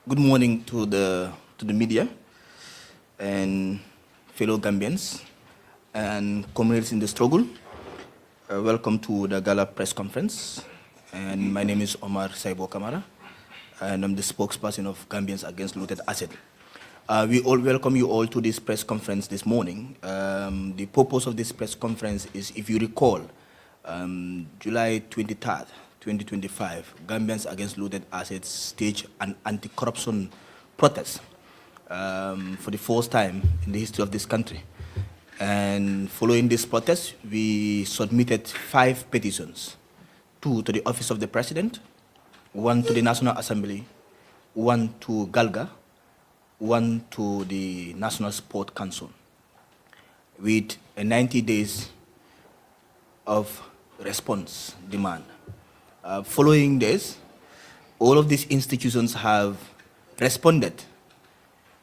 Good morning to the media and fellow Gambians and comrades in the struggle. Welcome to the Gala press conference. And my name is Omar Saibo Kamara, and I'm the spokesperson of Gambians Against Looted Asset. We all welcome you all to this press conference this morning. The purpose of this press conference is, if you recall, July 23rd, 2025, Gambians Against Looted Assets staged an anti-corruption protest for the first time in the history of this country. And following this protest, we submitted 5 petitions, 2 to the Office of the President, 1 to the National Assembly, 1 to Gala, 1 to the National Sport Council, with a 90 days of response demand. Following this, all of these institutions have responded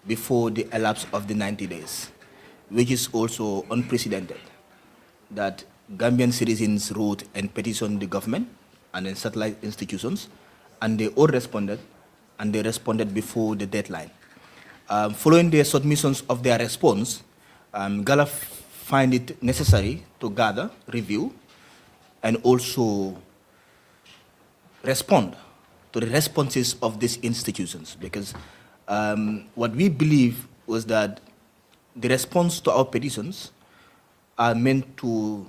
before the elapse of the 90 days, which is also unprecedented, that Gambian citizens wrote and petitioned the government and then satellite institutions, and they all responded, and they responded before the deadline. Following their submissions of their response, Gala find it necessary to gather, review, and also respond to the responses of these institutions, because what we believe was that the response to our petitions are meant to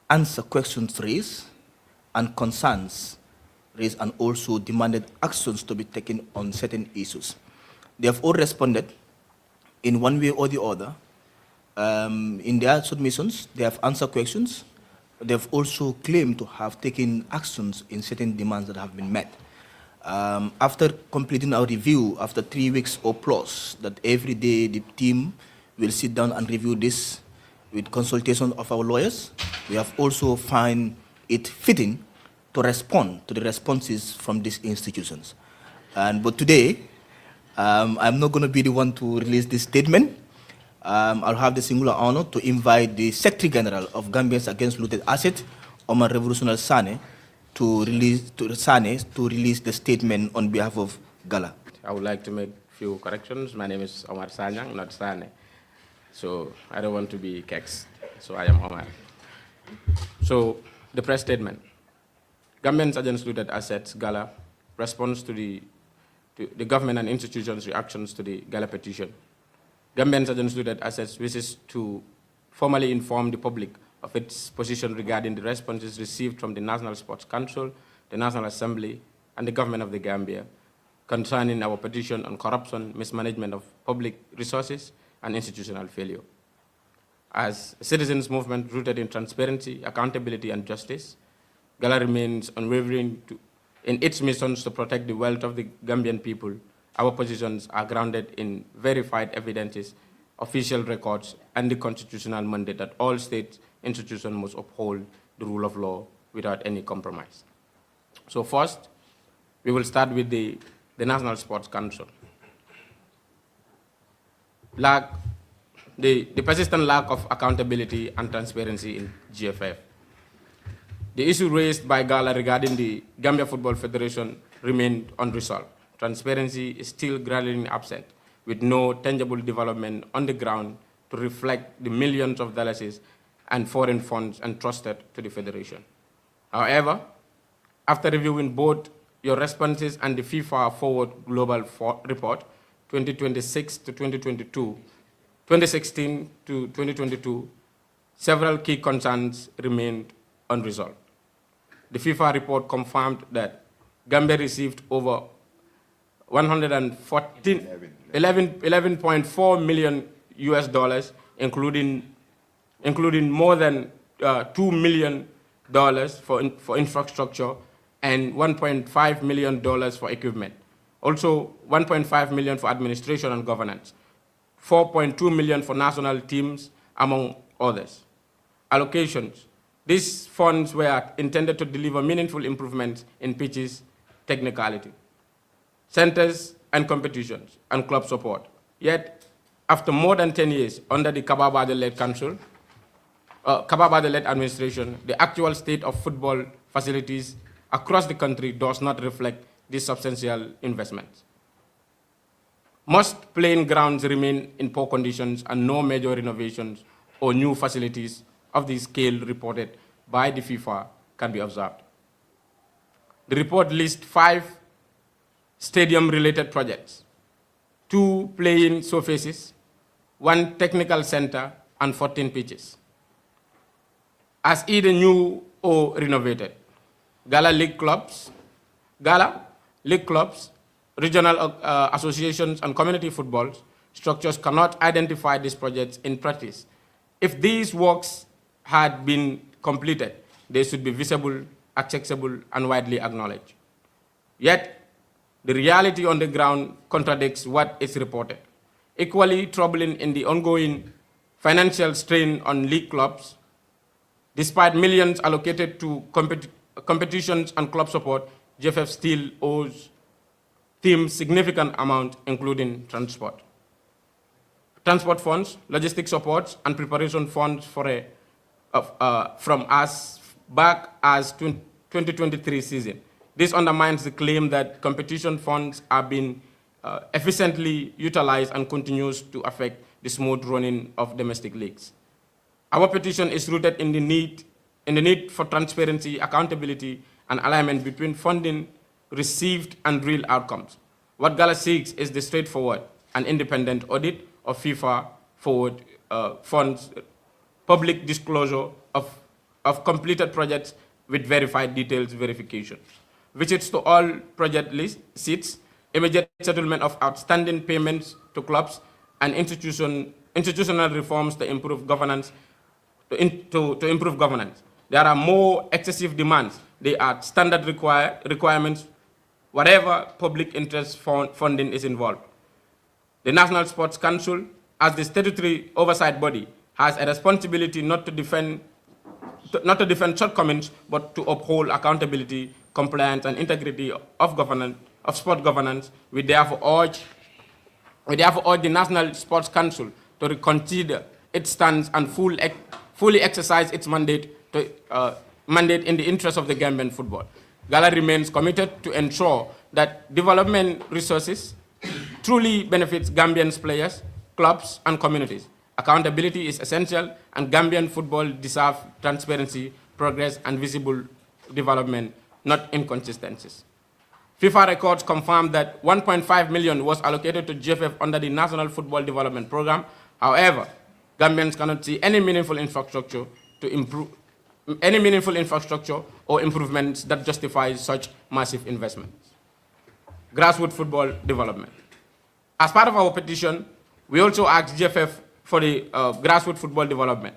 answer questions raised and concerns raised, and also demanded actions to be taken on certain issues. They have all responded in one way or the other. In their submissions, they have answered questions. They've also claimed to have taken actions in certain demands that have been met. After completing our review, after 3 weeks or plus, that every day the team will sit down and review this with consultation of our lawyers, we have also found it fitting to respond to the responses from these institutions. But today, I'm not going to be the one to release this statement. I'll have the singular honor to invite the Secretary General of Gambians Against Looted Assets, Omar Revolutionary Sane, to release the statement on behalf of Gala. I would like to make a few corrections. My name is Omar Sanyang, not Sane. So I don't want to be kex. So I am Omar. So the press statement. Gambians Against Looted Assets, Gala, responds to the government and institutions' reactions to the Gala petition. Gambians Against Looted Assets wishes to formally inform the public of its position regarding the responses received from the National Sports Council, the National Assembly, and the government of the Gambia concerning our petition on corruption, mismanagement of public resources, and institutional failure. As a citizens' movement rooted in transparency, accountability, and justice, Gala remains unwavering in its missions to protect the wealth of the Gambian people. Our positions are grounded in verified evidences, official records, and the constitutional mandate that all state institutions must uphold the rule of law without any compromise. So first, we will start with the National Sports Council. The persistent lack of accountability and transparency in GFF. The issue raised by Gala regarding the Gambia Football Federation remained unresolved. Transparency is still gradually absent, with no tangible development on the ground to reflect the millions of dollars and foreign funds entrusted to the Federation. However, after reviewing both your responses and the FIFA Forward Global Report 2026 to 2022, 2016 to 2022, several key concerns remained unresolved. The FIFA report confirmed that Gambia received over 11.4 million US dollars, including more than $2 million for infrastructure and $1.5 million for equipment. Also, $1.5 million for administration and governance, $4.2 million for national teams, among others. Allocations. These funds were intended to deliver meaningful improvements in pitches, technicality, centers and competitions, and club support. Yet, after more than 10 years under the Kababade-led council, Kababade-led administration, the actual state of football facilities across the country does not reflect these substantial investments. Most playing grounds remain in poor conditions and no major renovations or new facilities of the scale reported by the FIFA can be observed. The report lists 5 stadium-related projects, 2 playing surfaces, 1 technical center, and 14 pitches, as either new or renovated. Gala league clubs, regional associations, and community football structures cannot identify these projects in practice. If these works had been completed, they should be visible, accessible, and widely acknowledged. Yet, the reality on the ground contradicts what is reported. Equally troubling in the ongoing financial strain on league clubs, despite millions allocated to competitions and club support, GFF still owes teams significant amount, including transport funds, logistic supports, and preparation funds for from as back as 2023 season. This undermines the claim that competition funds are being efficiently utilized and continues to affect the smooth running of domestic leagues. Our petition is rooted in the need for transparency, accountability, and alignment between funding received and real outcomes. What Gala seeks is the straightforward and independent audit of FIFA forward funds, public disclosure of completed projects with verified details verification, visits to all project seats, immediate settlement of outstanding payments to clubs, and institutional reforms to improve governance. To improve governance. There are more excessive demands. They are standard requirements, whatever public interest funding is involved. The National Sports Council, as the statutory oversight body, has a responsibility not to defend shortcomings, but to uphold accountability, compliance, and integrity of sport governance. We therefore urge the National Sports Council to reconsider its stance and fully exercise its mandate in the interest of the Gambian football. Gala remains committed to ensure that development resources truly benefits Gambian players, clubs, and communities. Accountability is essential, and Gambian football deserves transparency, progress, and visible development, not inconsistencies. FIFA records confirm that 1.5 million was allocated to GFF under the National Football Development Program. However, Gambians cannot see any meaningful infrastructure or improvements that justify such massive investments. Grassroots football development. As part of our petition, we also asked GFF for the grassroots football development.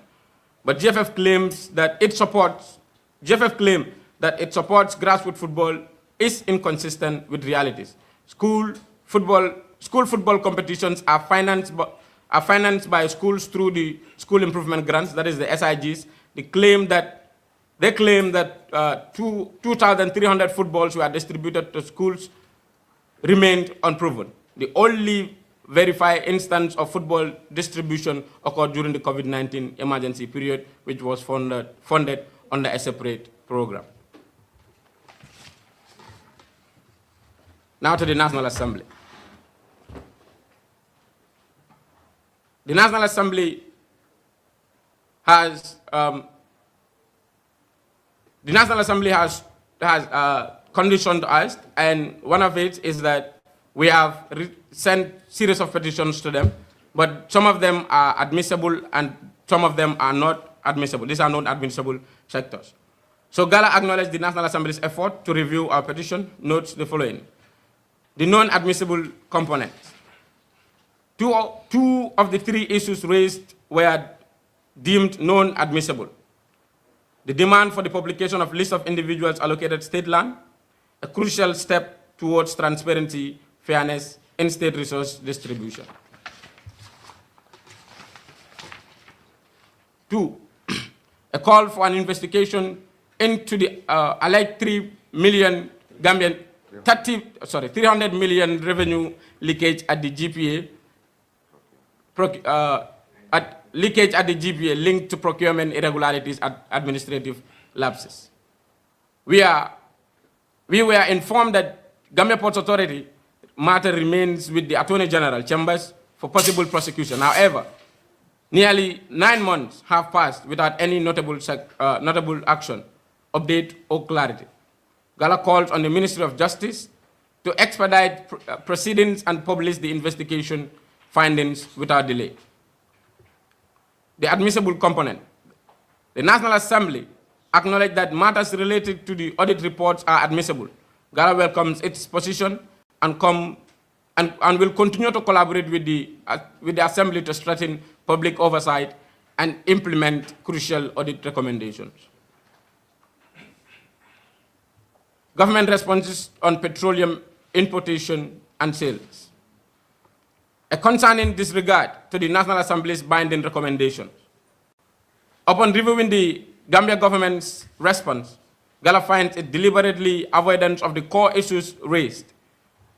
But GFF claims that it supports grassroots football is inconsistent with realities. School football competitions are financed by schools through the school improvement grants, that is the SIGs. They claim that 2,300 footballs were distributed to schools remained unproven. The only verified instance of football distribution occurred during the COVID-19 emergency period, which was funded under a separate program. Now to the National Assembly. The National Assembly has conditioned us, and one of it is that we have sent series of petitions to them, but some of them are admissible and some of them are not admissible. These are non-admissible sectors. So Gala acknowledged the National Assembly's effort to review our petition, notes the following. The non-admissible components. Two of the 3 issues raised were deemed non-admissible. The demand for the publication of list of individuals allocated state land, a crucial step towards transparency, fairness, in state resource distribution. 2, a call for an investigation into the alleged 300 million revenue leakage at the GPA, linked to procurement irregularities and administrative lapses. We were informed that Gambia Ports Authority matter remains with the Attorney General Chambers for possible prosecution. However, nearly 9 months have passed without any notable action, update, or clarity. Gala called on the Ministry of Justice to expedite proceedings and publish the investigation findings without delay. The admissible component. The National Assembly acknowledged that matters related to the audit reports are admissible. Gala welcomes its position and will continue to collaborate with the Assembly to strengthen public oversight and implement crucial audit recommendations. Government responses on petroleum importation and sales. A concerning disregard to the National Assembly's binding recommendations. Upon reviewing the Gambia government's response, Gala finds it deliberately avoidance of the core issues raised.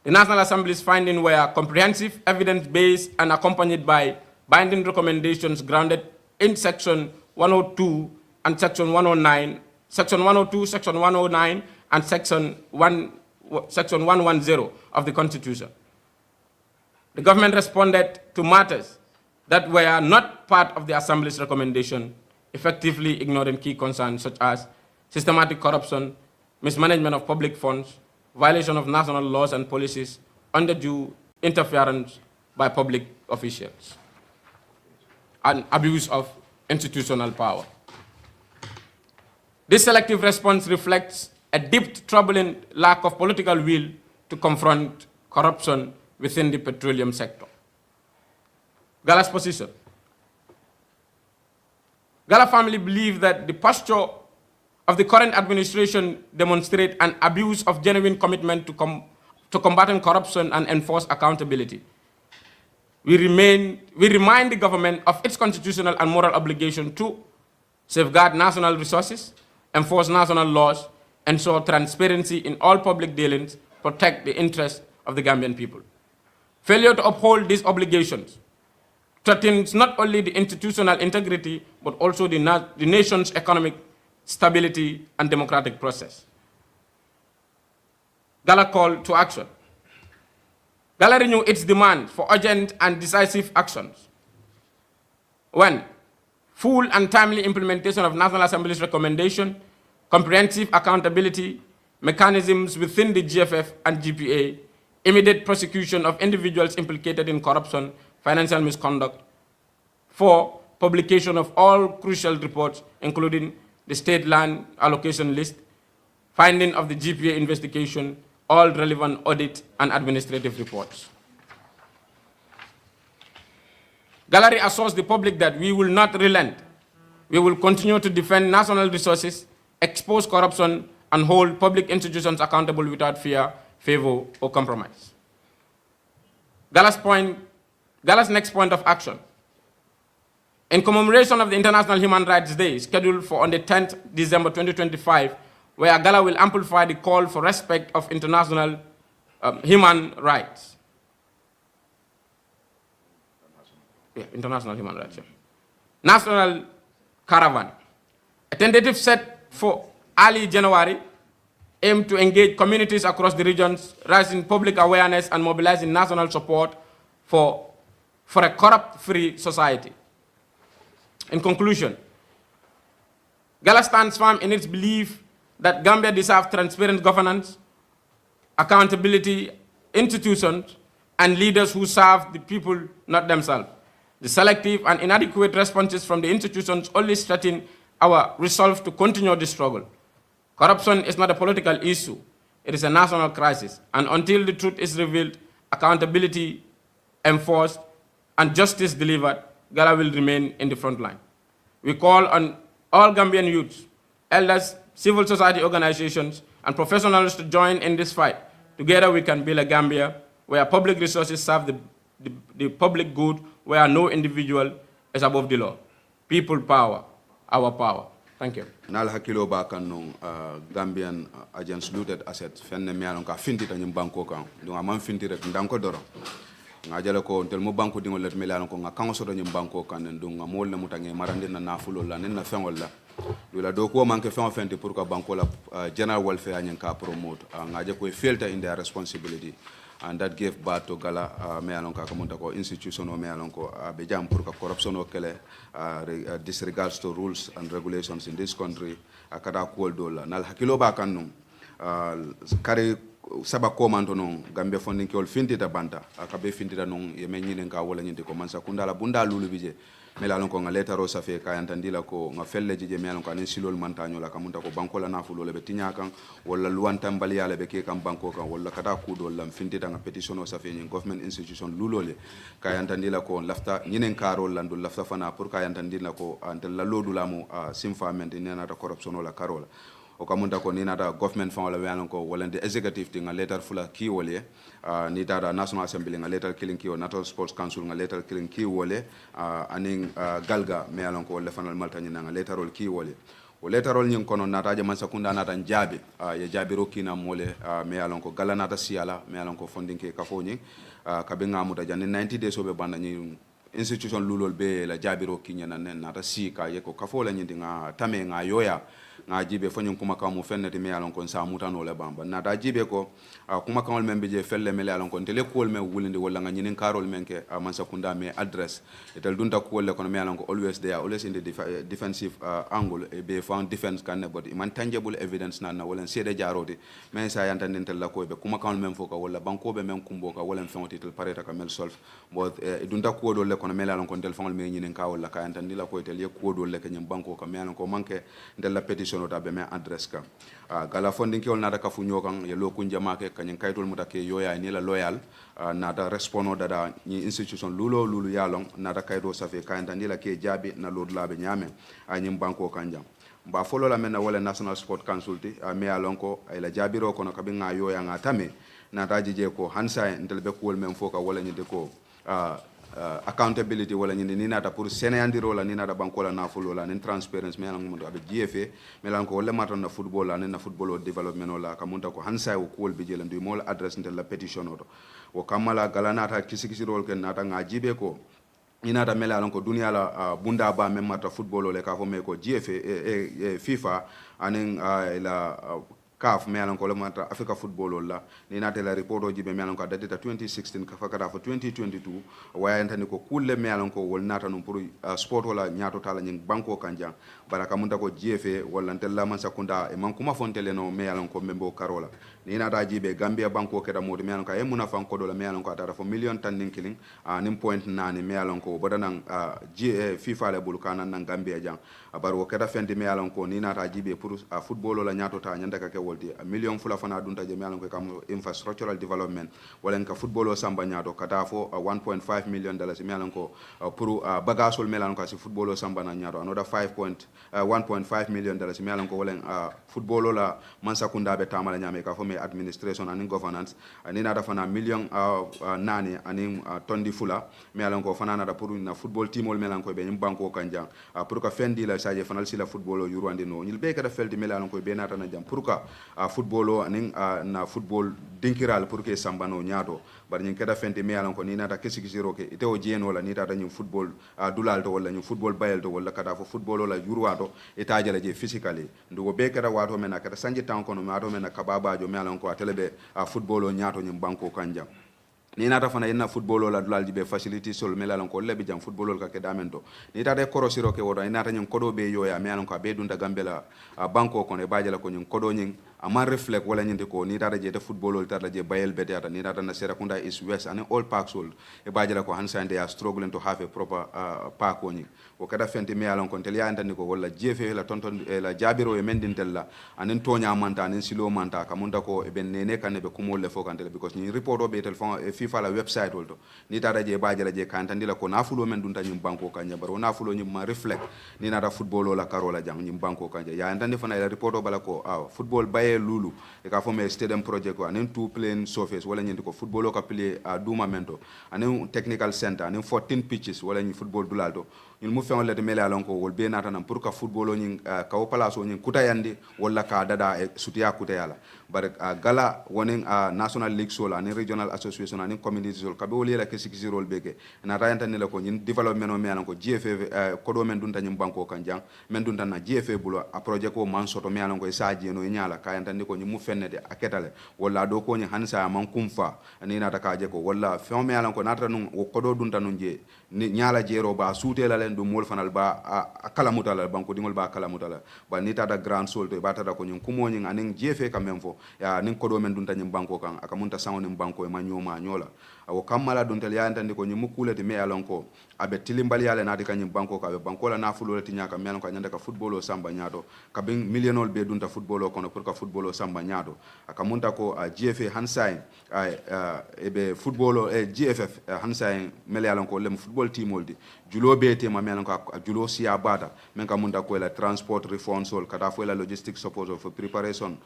The National Assembly's findings were comprehensive, evidence-based, and accompanied by binding recommendations grounded in Section 102 and Section 109, Section 102, Section 109, and Section 110 of the Constitution. The government responded to matters that were not part of the Assembly's recommendation, effectively ignoring key concerns such as systematic corruption, mismanagement of public funds, violation of national laws and policies, undue interference by public officials, and abuse of institutional power. This selective response reflects a deep, troubling lack of political will to confront corruption within the petroleum sector. Gala's position. Gala family believe that the posture of the current administration demonstrates an abuse of genuine commitment to combating corruption and enforce accountability. We remind the government of its constitutional and moral obligation to safeguard national resources, enforce national laws, ensure transparency in all public dealings, protect the interests of the Gambian people. Failure to uphold these obligations threatens not only the institutional integrity, but also the nation's economic stability and democratic process. Gala call to action. Gala renew its demand for urgent and decisive actions. 1. Full and timely implementation of National Assembly's recommendation, comprehensive accountability mechanisms within the GFF and GPA, immediate prosecution of individuals implicated in corruption, financial misconduct. 4. Publication of all crucial reports, including the state land allocation list, finding of the GPA investigation, all relevant audit and administrative reports. Gallery assures the public that we will not relent. We will continue to defend national resources, expose corruption, and hold public institutions accountable without fear, favor, or compromise. Gala's next point of action. In commemoration of the International Human Rights Day, scheduled for on the 10th December 2025, where Gala will amplify the call for respect of international human rights. International human rights. Yeah. National Caravan. A tentative set for early January aimed to engage communities across the regions, raising public awareness and mobilizing national support for a corrupt-free society. In conclusion, Gala stands firm in its belief that Gambia deserves transparent governance, accountability, institutions, and leaders who serve the people, not themselves. The selective and inadequate responses from the institutions only strengthen our resolve to continue the struggle. Corruption is not a political issue. It is a national crisis. And until the truth is revealed, accountability enforced, and justice delivered, Gala will remain in the front line. We call on all Gambian youths, elders, civil society organizations, and professionals to join in this fight. Together we can build a Gambia where public resources serve the public good, where no individual is above the law. People power, our power. Thank you. Nal hakilo ba kanong Gambian agents looted assets fenne mi alon ka finti tan banko kan do am finti rek ndanko doro ngajale ko tel mo banko dingol let mi alon ko ngakango so do banko kan do ngamol na mutange marande na nafulo la nen na fengol la do la do ko manke fen fenti pour que banko la general welfare nyen ka promote ngaje ko felta in their responsibility and that gave birth to Gala me alon ka kamunta ko institution o me alon ko be jam pour ka corruption o kele disregards to rules and regulations in this country akada ko dola nal hakilo ba kanum kare saba komanto non gambe fondin kol fintita banta akabe fintita non ye menyinen ka wala nyinte ko mansa kundala bunda lulu bije melalon ko nga letaro safe ka yantandila ko nga felle jije melalon ko anin silol mantaño la kamunta ko banko la nafulo le be tinya kan wala luwantam bali yale be ke kan banko kan wala kata kudo lam fintita nga petition o safe nyin government institution lulole ka yantandila ko lafta nyinen karol landu lafta fana pour ka yantandila ko antel la lodu lamu simfa mente nena ta corruption la karola o kamunta ko ni nata government fan wala welan ko wala the executive thing a letter fula ki wole ni data national assembly nga letter killing ki o national sports council nga letter killing ki wole aning galga me alon ko wala fanal malta ni nga letter rol ki wole o letter rol nyin kono nata je man sakunda nata jabe ye jabe rokina mole me alon ko gala nata siala me alon ko funding ke kafoni kabe ngamuta jani 90 days obe banda ni institution lulol be la jabiro kinyana nen nata si ka ye ko kafola nyindi nga tame nga yoya nga jibe fanyon kuma ka mu fennati me alon kon sa mutano le bamba nata jibe ko kuma kawol membe je felle me alon kon tele kol me wulindi wala nga nyinin karol menke man sakunda me address etel dunta ko le kon me alon ko always there always in the defensive angle be found defense kan but man tangible evidence na wala sede jarodi men sa yantanden tel la ko be kuma kawol mem foka wala banko be men kumbo ka wala fenoti tel pareta ka mel solve but dunta ko do le kono mela lon kon tel fangol me nyinen ka wala ka yantandi la ko tel ye ko do le ka nyam banko ka mela ko manke del la petition ta be me address ka gala funding ki wol nada ka fu nyokan ye lo kun jama ke kanyen kaytol muta ke yoya ni la loyal nada respondo dada ni institution lulu yalon nada kaydo safe ka yantandi la ke jabi na lo labe nyame anyim banko kanjam ba folo la mena wala national sport council ti me alon ko ay la jabiro kono ka be nga yoya nga tame nada jije ko hansa ntel be ko men foka wala nyinde ko accountability wala nyini ni nata pour seneyandiro la ni nata bankola na fulo la ni transparency mela ngumo abe GFA mela ko wala mata na football la na football development wala kamunta ko hansa ko kol be jela ndu mol address ntel la petition oto o kamala gala nata kisi rol ken nata nga jibe ko inata mela lon ko dunia la bunda ba même mata football le ka fo me ko GFA FIFA anen la CAF me alon ko le mata Africa football la ni nata la report o jibe me alon ko datita 2016 ka fakata fo 2022 waya entani ko kulle me alon ko wol nata non pour sport wala nyaato tala nyin banko kanja baraka munta ko GFA wala ntella man sakunda e man kuma fontele no me alon ko membo karola ni nata jibe Gambia banko keda modi me alon ko e muna fan ko do la me alon ko atara fo million tan nin killing nim point nani me alon ko bodanan FIFA le bulkana nan Gambia jang bar wo keda fendi me alon ko ni nata jibe pour football wala nyaato ta nyanda ka ke wolti a million fula fana dunta je me alon ko kam infrastructural development wala ka football o samba nyaato kata fo 1.5 million dollars me alon ko pour bagasol me alon ko si football o samba na nyaato another 1.5 million dollars me alon ko wala football la man sakunda be tamala nyame ka fo me administration and governance ani nata fana million nani ani tondi fula me alon ko fana nata pour na football team ol me alon ko be nyim banko kanjang pour ka fendi la saje fanal sila football o yurwande no nyil be kada feldi me alon ko be nata na jam pour ka football o anin na football dinkiral pour que sambano nyaato bar nyin kada fendi me alon ko ni nata kisi roke ite o jeno wala ni tata nyim football dulal to wala nyim football bayel to wala kada fo football la yurwato etaje la je physically ndugo be kada wato me na kada sanji tan kono ma to me na kababa jo me alon ko atelebe football o nyaato nyim banko kanjam ni nata fana yenna football la dulal jibe facility sol me lalon ko lebi jam football ka ke damento ni tata korosiro ke wodo ni nata nyim kodo be yoya me alon ko be dunda gambela banko kono e baje la ko nyim kodo nyim ama reflect wala nyinde ko ni tata je te football tata je bayel bete ata ni tata na Serakunda is west and all parks all e baje la ko hansa they are struggling to have a proper park oni o kada fenti me alon kon tel ya andani ko wala jefe la tonton la jabiro e mendintel la anen tonya manta anen silo manta kamunta ko e ben nene kanne be kumol le fokantel because ni report o be telephone e FIFA la website wolto ni tata je baje la je kantandi la ko na fulo men dunta nyim banko kanya baro na fulo nyim ma reflect ni nata football la karola jang nyim banko kanya ya andani fana la report o bala ko football baye lulu e ka fo me stadium project ko anen two plane surface wala nyindi ko football o ka play a duma mento anen technical center anen 14 pitches wala nyi football dulalto ñun mu feŋol lete mele alon ko wol be nata nan pour ka football ñin ka wo place o ñin kutayandi walla ka dada e sutiya kutayala bare gala wonin national league sol ani regional association ani community sol kabe wol yela kesikisirol beke na rayantani la ko ñin development o me alon ko GFA kodo men dunta ñin banko kan jang men dunta na GFA bulo a project ko man soto me alon ko sa jeno e ñala ka yantandi ko ñin mu fennede aketale walla do ko ñi hansa man kumfa ani nata ka je ko walla feŋo me alon ko nata nun wo kodo dunta nun je ni ñala jero ba suutela len dum mol fanal ba a kala mutala banko dingol ba kala mutala ba ni tata grand sol to ba tata ko ñun kumo ñin anin GFA kam men fo ya nin kodo men dunta ñim banko kan aka munta sango nim banko e ma ñoma ñola awo kammala duntel ya entandi ko ñim mukulete me alon ko abe tilimbali yale naati ka ñim banko ka abe banko la na fulo ti ñaka melon ko ñanda ka football o samba ñaato ka bin millionol be dunta football o kono pour ka football o samba ñaato aka munta ko GFA hansay ebe football o GFF hansay mele alon ko lem football team oldi julo be tema melon ko julo siya bata men ka munta ko la transport reform sol kata fo la logistics support for preparation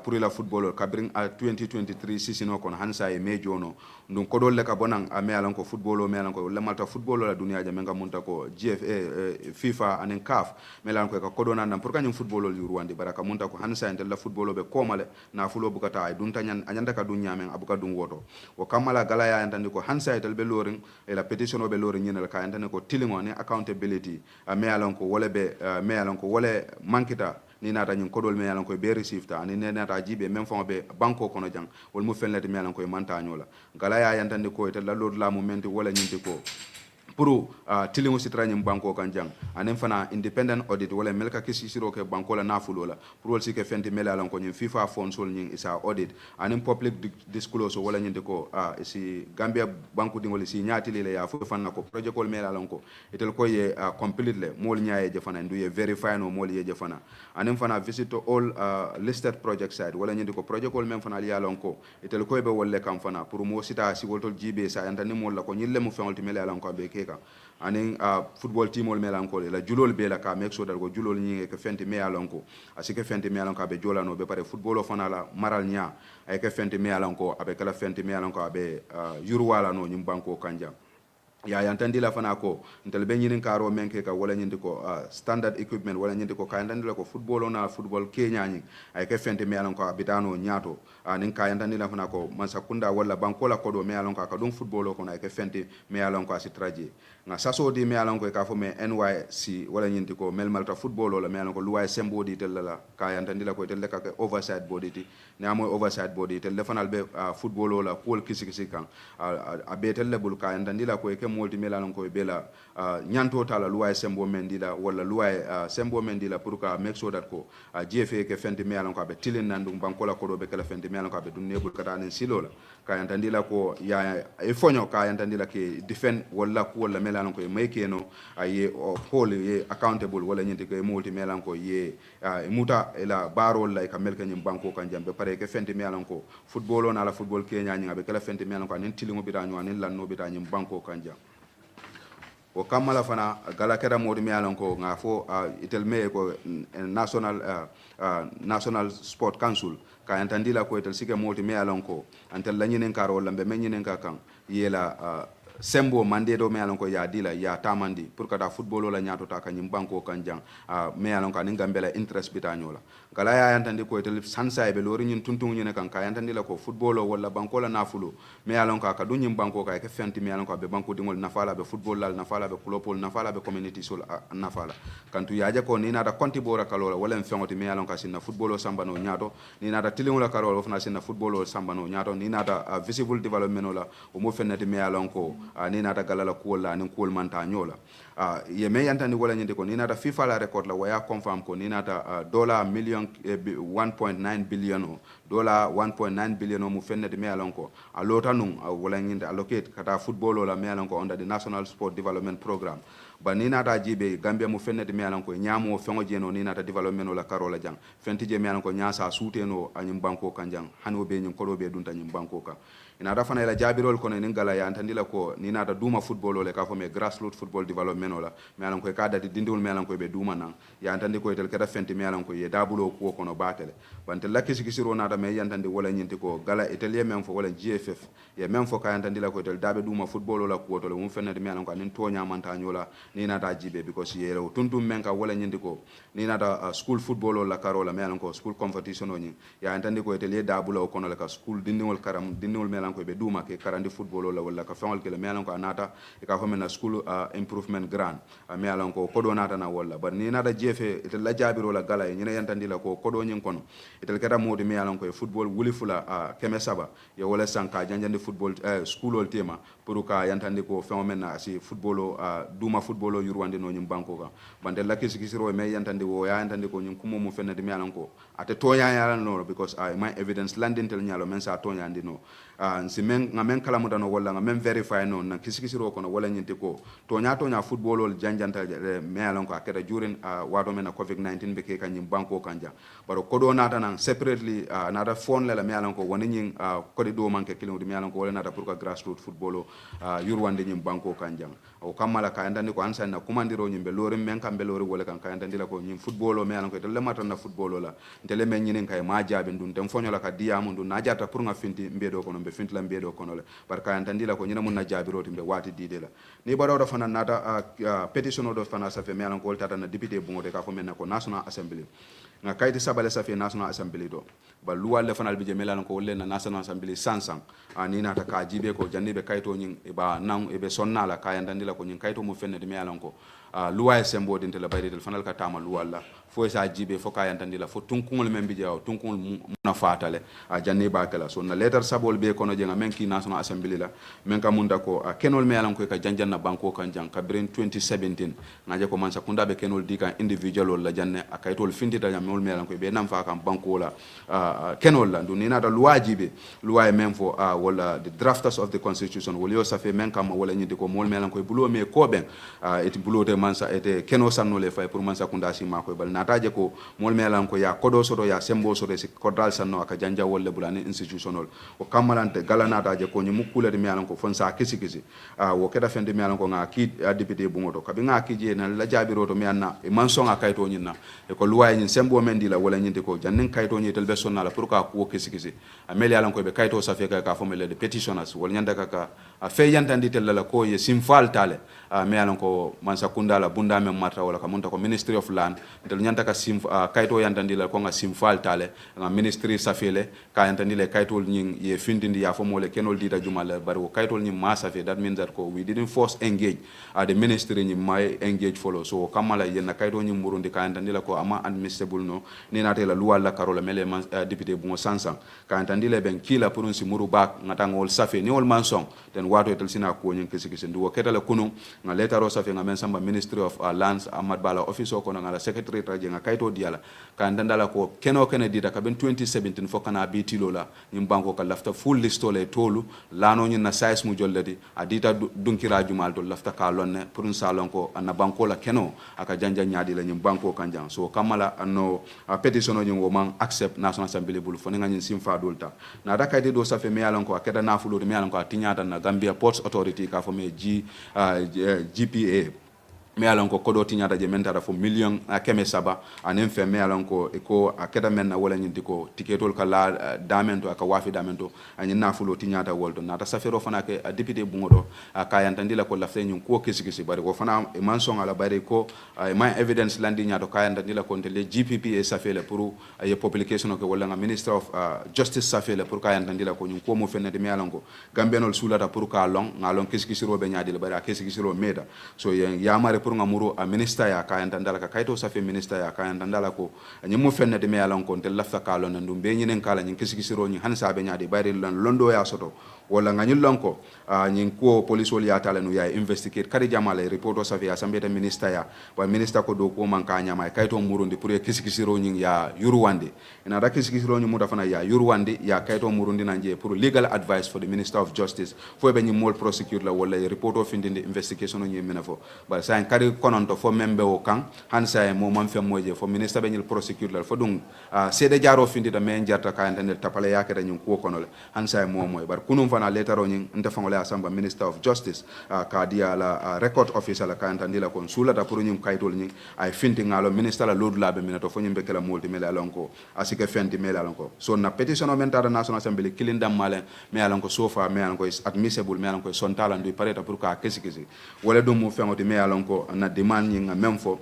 pour la football ka bring 2023 sisino kono hansay me jono ndum ko dol le ka bonan me alon ko football o me alon ko le malta football la dunia ja men ka munta ko GFA FIFA anen CAF melan ko ka kodona nan pour kanyum football li ruwandi baraka munta ko hansay en la football be komale na fulo bukata ay dunta nyan anyanda ka dunya men abuka dun woto o kamala gala ya entandi ko hansay tel be loring e la petition o be loring nyinal ka entandi ko tilingo ne accountability me alon ko wole be me alon ko wole mankita ni nata ñin kodol me yalan koy be receive ani ne nata jibe même fon be banko kono jang wol mu fenlete me yalan koy manta ñola gala ya yantandi ko te la lord la mu menti wala ñinti ko pour tilingo sitra ñim banko kan jang anen fana independent audit wala melka kisi siro ke banko la nafulo la pour wol sike fenti mele yalan ko ñim FIFA fond sol ñing isa audit anen public disclosure wala ñinti ko si Gambia banko dingol si ñaati le ya fu fanna ko projet ko mele yalan ko etel ko ye complete le mol ñaaye je fana ndu ye verify no mol ye je fana anen fana visit all listed project site wala ñinti ko projet ko men fana yalan ko etel ko be wolle kam fana pour mo sita si woltol jibe sa antani mol la ko ñille mu fengol mele yalan ko be keka anin football team ol melan ko la julol be la ka make sure that ko julol ñi ke fenti me yalan ko asike fenti me yalan ko be jolano be pare football o fana la maral nya ay ke fenti me yalan ko abe kala fenti me yalan ko abe yurwala no ñim banko kanja ya yantandi la fana ko ntel be ñinin karo menke ka wala ñindi ko standard equipment wala ñindi ko kayandandi la ko football na football kenya ñi ay ke fenti me yalan ko abitano ñaato nin kayandandi la fana ko man sakunda wala banko la kodo me yalan ko ka dum football ko na ay ke fenti me yalan ko asitraje nga saso di me yalan ko ka fo me NYC wala ñindi ko mel malta football wala me yalan ko luway sembo di tel la kayandandi la ko tel ka oversight body ti ne amoy oversight body tel le fanal be football wala pol kisi kan abetel le bul kayandandi la ko ke molti melalon ko bela nyanto tala luway sembo mendila wala luway sembo mendila pour ka make sure that ko GFA ke fenti melalon ko be tilin nandum banko la ko do be kala fenti melalon ko be dunne bul kata nen silola ka yantandila ko ya e fonyo ka yantandila ke defend wala ko wala melalon ko make no ye hold ye accountable wala nyinti ko molti melalon ko ye muta ela barol la ka melka nyim banko kan jambe pare ke fenti melalon ko football on ala football kenya nyinga be kala fenti melalon ko nen tilingo bitanyo anen lanno bitanyo banko kan jam o kamala fana gala kera modi mi alon ko nga fo itel me ko national sport council ka entandila ko itel sike modi mi alon ko antel la nyinen karo lambe men nyinen ka kan yela sembo mande do me alon ko ya dila ya tamandi pour kata football la nyaato ta kanyim banko kan jang me alon ka ninga mbela interest bitanyola gala ya yantandi ko itel sansa be lori nyin tuntung nyine kan ka yantandi la ko football wala banko la nafulo me alon ka ka dunyim banko ka ke fenti me alon ka be banko dingol nafala be football lal nafala be clubol nafala be community sol nafala kantu yaje ko ni nada konti bora kalola wala en fengoti me alon ka sinna football o sambano nyaato ni nada tilingola karola fana sinna football o sambano nyaato ni nada visible development ola o mo fennati me alon ko ni nata galala kuola ni kuol manta nyola ye me yantani wala nyinde ko ni nata FIFA la record la waya confirm ko ni nata dollar million 1.9 billion dollar 1.9 billion mu fennati me alon ko a lota nun wala nyinde allocate kata football la me alon ko under the national sport development program ba ni nata jibe Gambia mu fennati me alon ko nyamo fengo jeno ni nata development la karola jang fenti je me alon ko nyasa suteno anyim banko kanjang hano be nyim kodo be dunta nyim banko ka ina da fana ila jabirol kono nin gala ya antandila ko ni nata duma football ole ka fo me grassroots football development ola me alon ko ka dati dindul me alon ko be duma nan ya antandi ko tel kada fenti me alon ko ye dabulo ko kono batele bante lakki sikisiro nata me yantandi wala nyinti ko gala italie men fo wala GFF ye men fo ka antandila ko tel dabe duma football ola ko to le mum fenati me alon ko nin to nyamanta nyola ni nata jibe because yero tuntum menka wala nyindi ko ni nata school football o la karola melan ko school competition o nyi ya entandi ko etele dabula o kono la ka school dinniwol karam dinniwol melan ko be duma ke karandi football o la wala ka fangol ke le melan ko anata e ka fo school improvement grant melan ko kodo nata na wala bar ni nata jefe etele la jabiro la gala nyina yantandi la ko kodo nyin kono etele kata modi melan ko football wuli fula keme saba ya wala sanka janjande football school ol tema pour ka yantandi ko phénomène si football o duma football o yurwande no nyim banko ka bande la kisikisiro me yantandi wo ya yantandi ko nyim kumo mu fenne de melan ko ate tonya yala no because my evidence landing tel nyalo men sa tonya ndino si men ngamen kala mudano wala ngamen verify no na kisikisiro ko no wala nyinte ko tonya football ol janjanta melan ko akeda during wado men covid-19 be ke kanyim banko kanja baro kodo nata nan separately nata phone la melan ko woni nyin kodi do manke kilo de melan ko wala nata pour ka grassroots football yurwande nyim banko kanja o kamala ka andani ko ansa na kumandiro nyimbe lori men kambe lori wala kan ka andandi la ko nyim football o melan ko de le matan na football la tele men nyinen kay ma jabe ndun tem fonyo la ka diamu ndun na jata pour nga finti mbedo ko no be finti la mbedo ko no le par ka andandi la ko nyina mun na jabiro timbe wati dide la ni baro do fana nata petition do fana sa fe melan ko tata na député bungo de ka fo men ko national assembly nga kayti sabale sa fe national assembly do ba luwal le fanal bi je melan ko wolle na national assembly sansang ani nata ka jibe ko jannibe kayto nyin e ba nan e be sonnala ka yandandi la ko nyin kayto mu fenne de melan ko luwa e sembo dinte la bayde del fanal ka tama luwal la fo sa jibe fo ka yandandi la fo tunkungol men bi jaw tunkungol na fatale janni ba kala so na letter sabol be kono je nga men ki national assembly la men ka munda ko kenol melan ko ka janjanna banko kan jang ka brin 2017 ngaje ko man sakunda be kenol di kan individual la janne akaytol findi da mol melan ko be nam fa kan banko la kenol la nduni nata loi jibe loi e men fo wala the drafters of the constitution wala yo safe men kam wala nyindi ko mol melan ko bulo me ko ben et bulo de mansa et keno sanno le fay pour man sakunda si ma ko bal nataje ko mol melan ko ya kodo sodo ya sembo sodo si kodral sanno aka janja wolle bulani institutional o kamalante gala nataje ko nyi mukule de melan ko fon sa kisi wo keda fende melan ko nga ki député bungoto kabi nga ki je na la jabiro to meanna e manson akayto nyinna e ko loi nyin sembo men di la wala nyindi ko jannin kayto nyitel be sonna la pour ka ko kisi ameli alan ko be kayto sa fe ka fo mele de petitioners wala nyanda ka fe yantandi tel la ko ye simfal tale me alan ko man sakunda la bunda men mata wala ka munta ko ministry of land tel nyanta ka sim kayto yantandi la ko nga simfal tale nga ministry safele ka yantandi le kayto nyin ye findindi ya fo mole kenol dita jumala bari ko kayto nyin ma safe that means that ko we didn't force engage the ministry nyin may engage follow so kamala yenna kayto nyin murundi ka yantandi la ko ama admissible no ni na tela luwa la karola mele député bungo sansan ka yantandi le ben kila pour un simuru bak ngata ngol safe ni ol mansong den wato tel sina ko nyin kisi ndu ketala kunu nga letaro safe nga men samba ministry of lands amad bala office ko nga la secretary traje nga kayto diala ka ndandala ko keno dita ka ben 2017 fokana bitilo la nyim banko ka lafta full list le tolu lano nyin na size mu jolledi adita dunkira jumal to lafta ka lonne pour un salon ko na banko la keno aka janja nyaadi la nyim banko kanjang so kamala anno petition o nyim man accept national assembly bul fo nga nyin simfa dolta na da kayde do safe me yalon ko akeda na fulo me yalon ko tinyata na Gambia Ports Authority ka fo me GPA me alon ko kodo tinyata je mentara fo million keme saba anen fe me alon ko eko akeda men na wala nyinti ko tiketol kala damento aka wafi damento anyi nafulo tinyata wolto nata safero fana ke député bungodo aka yantandila ko lafte nyun ko kisi bari ko fana e manson ala bari ko my evidence landi nyato ka yantandila ko le GPPA safele pour ye publication ko wala nga minister of justice safele pour ka yantandila ko nyun ko mo fenne de me alon ko gambenol sulata pour ka long ngalon kisi ro be nyaadi bari kisi ro meda so ya mare pour ngamuru a minister ya ka yantandala ka kayto safi minister ya ka yantandala ko nyimu fenne de me yalon ko tel lafta kalo nandu be nyinen kala nyin kisikisiro nyi hansa be nyaade bayri londo ya soto wala nganyul lonko nyin ko police wol ya tala no ya investigate kadi jamala report o safi assemblée de minister ya wa minister ko do ko man ka nyama kayto murundi pour kisikisiro nyi ya yuruwande ina da kisikisiro nyi muda fana ya yuruwande ya kayto murundi nanje pour legal advice for the minister of justice fo be nyi mol prosecute la wala report of indinde investigation nyi menafo ba sa kadi kononto fo membe o kan hansa e mo man fe moje fo minister be nyil prosecute la fo dum sede jaro findi da men jarta ka entende tapale yakere nyi ko konole hansa e mo moy bar kunum fana later on nte fangole asamba Minister of Justice ka dia la record officer la ka entandi la kon sula ta pour nyim kaytol nyi ay finti ngalo minister la lord labe minato fo nyimbe kala multi mele alonko asike fenti mele alonko so na petition o mentada national assembly kilindam male me alonko sofa me alonko is admissible me alonko son talent du pareta pour ka kesi wala dum mo fengoti me alonko na demand nyi même fo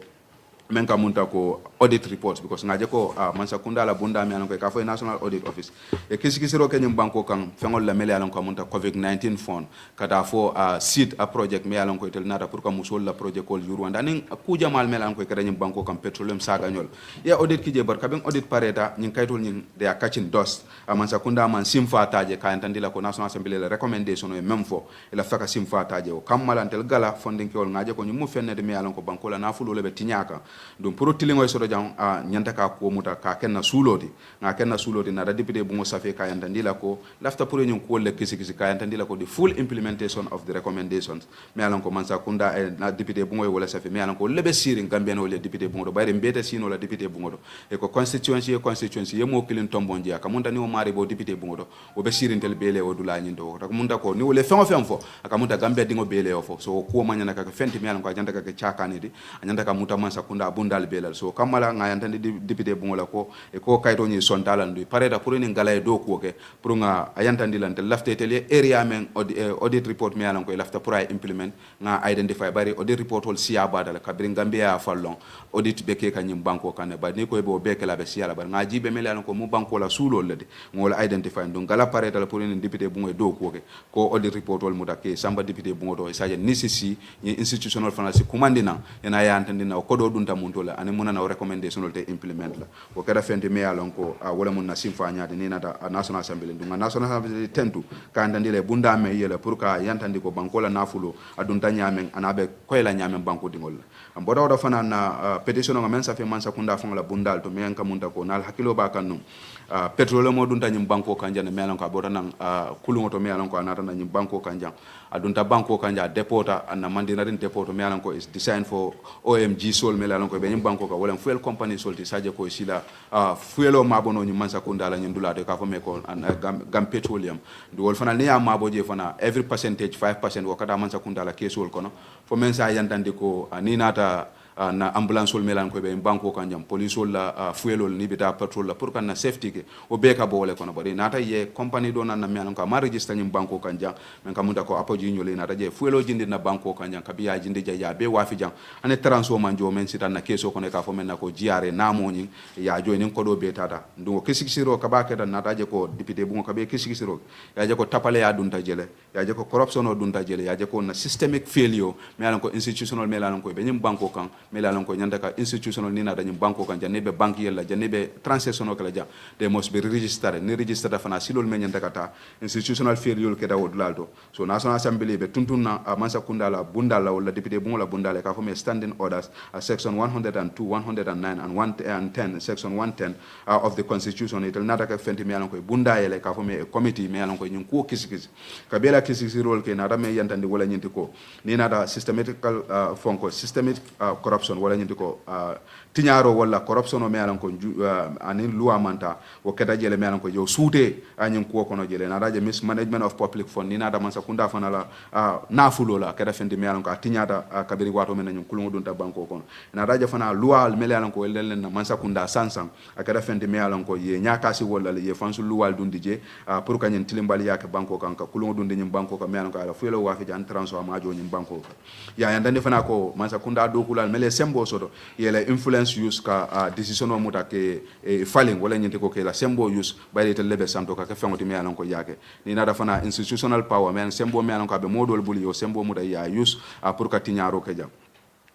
men ka munta ko audit reports because ngaje ko mansa kunda la bunda mi alon ko ka fo national audit office e kisi ro kenyum banko kan fengol la mele alon ko munta covid-19 fund kada fo seed a project me alon ko tel nata pour ka musol la project ko juru wanda nin ku jamal mele alon ko kada nyum banko kan petroleum saga nyol ya audit ki je bar kabin audit pareta nyin kaytol nyin they are catching dust mansa kunda man simfa taje ka entandi la ko national assembly la recommendation e même fo ila faka simfa taje o kamalantel gala funding ko ngaje ko nyum fenne de me alon ko banko la nafulo le be tinyaka donc pour tilingo soto jang nyanta ka ko muta ka kenna suloti nga kenna suloti na da député bungo safe ka yantandi la ko lafta pour ñun ko le kisi ka yantandi la ko the full implementation of the recommendations me alon ko mansa kunda na député bungo wala safe me alon ko lebe sirin gambien wala député bungo do bayre mbete sino la député bungo do e ko constituency ye mo kilin tombon dia ka munta ni o mari bo député bungo do o be sirin tel bele o dula nyin do ko munta ko ni wala fengo fo aka munta gambia dingo bele o fo so ko manyana ka fenti me alon ko janta ka chakani di anyanta ka muta mansa kunda bundal belal so kamala nga yantandi député bungola ko e ko kayto ni sontalan du pareda pour ni ngala e do ko ke pour nga ayantandi lante lafte tele area men audit report me alan ko lafta pour ay implement nga identify bari audit report hol siya badala kabri gambia fallon audit beke kanyim banko kan ba ni ko e bo beke la be siya la bar nga jibe me alan ko mu banko la sulo lede ngol identify donc ngala pareda pour ni député bungo e do ko ke ko audit report hol mudake samba député bungo do e saje nisisi ni institutional finance commandina ena yantandi na ko do dunta muntola ani munana recommendation te implement la o kada fenti me alon ko wala mun nasim fa nyaade ni nata national assembly dunga national assembly tentu ka andandi le bunda me yele pour ka yantandi ko bankola nafulo adunta nyamen anabe koyla nyamen banko dingol am bodo do fana na petition nga men sa fe man sa kunda fon la bundal to me en kamunta ko nal hakilo ba kanu petrole mo dunta nyim banko kanjane me alon ko bodo nan kulungo to me alon ko anata na nyim banko kanjang adunta banko kanja depota anna mandinarin depoto me alon ko is designed for OMG sol me alon ko be nyim banko ka wala fuel company solti saje ko sila fuelo mabono ni mansa kunda la nyndula de ka fo me ko gam petroleum do wol fana ni ya mabo je fana every percentage 5% wo kada mansa kunda la kesol kono fo men sa yantandi ko ni nata na ambulance ol melan ko be banko kanjam police ol la fuel ol ni bita petrol la pour kan na safety ke o be ka bole kono bari nata ye company do nan na melan ko ma register nyim banko kanjam men ka munda ko apoji nyole nata je fuel o jindi na banko kanjam ka biya jindi ja be wafi jam ane transfer manjo men sitan na keso kono ka fo men na ko jiare na mo nyi ya jo ni ko do be tata ndo kisikisiro ka ba ke dan nata je ko député bu ko be kisikisiro ya je ko tapale ya dunta jele ya je ko corruption o dunta jele ya je ko na systemic failure melan ko institutional melan ko be nyim banko kan melalon ko nyanda ka institutional ni na dañu banko kan janne be banque yella janne be transactional kala ja they must be registered ni registered fana silol men nyanda kata institutional failure ke dawo dlaldo so national assembly be tuntuna mansa kundala bundala wala député bungola bundala ka fo me standing orders section 102 109 and 110 section 110 of the constitution it nada ka fenti melalon ko bunda yele ka fo me committee melalon ko nyun ko kisikisi ka bela kisikisi role ke nada me yantandi wala nyinti ko ni nada systematical fonko systemic corruption wala ñindi ko tiñaro wala corruption o me alan ko ani loi manta o keda jele me alan ko yo suute anyin ko kono jele na daje mismanagement of public fund ni na da man sa kunda fana la nafulo la keda fendi me alan ko tiñata kabiri wato men ñun kulungu dunta banko kono na daje fana loi me alan ko len na man sa kunda sansan akeda fendi me alan ko ye nyakasi wala ye fansu loi dundi je pour kanyen tilimbali yake banko kan ka kulungu dundi ñim banko ka me alan ko ala fuelo wa fi jan transfer ma jo ñim banko ya yandande fana ko man sa kunda do kulal mele sembo soto yele influence use ka decision o muta ke falling wala nyinte ko ke la sembo use bayde te lebe santo ka fengoti me alan ko yake ni nada fana institutional power men sembo me alan ko be modol buli yo sembo muta ya use pour ka tiñaro ke jam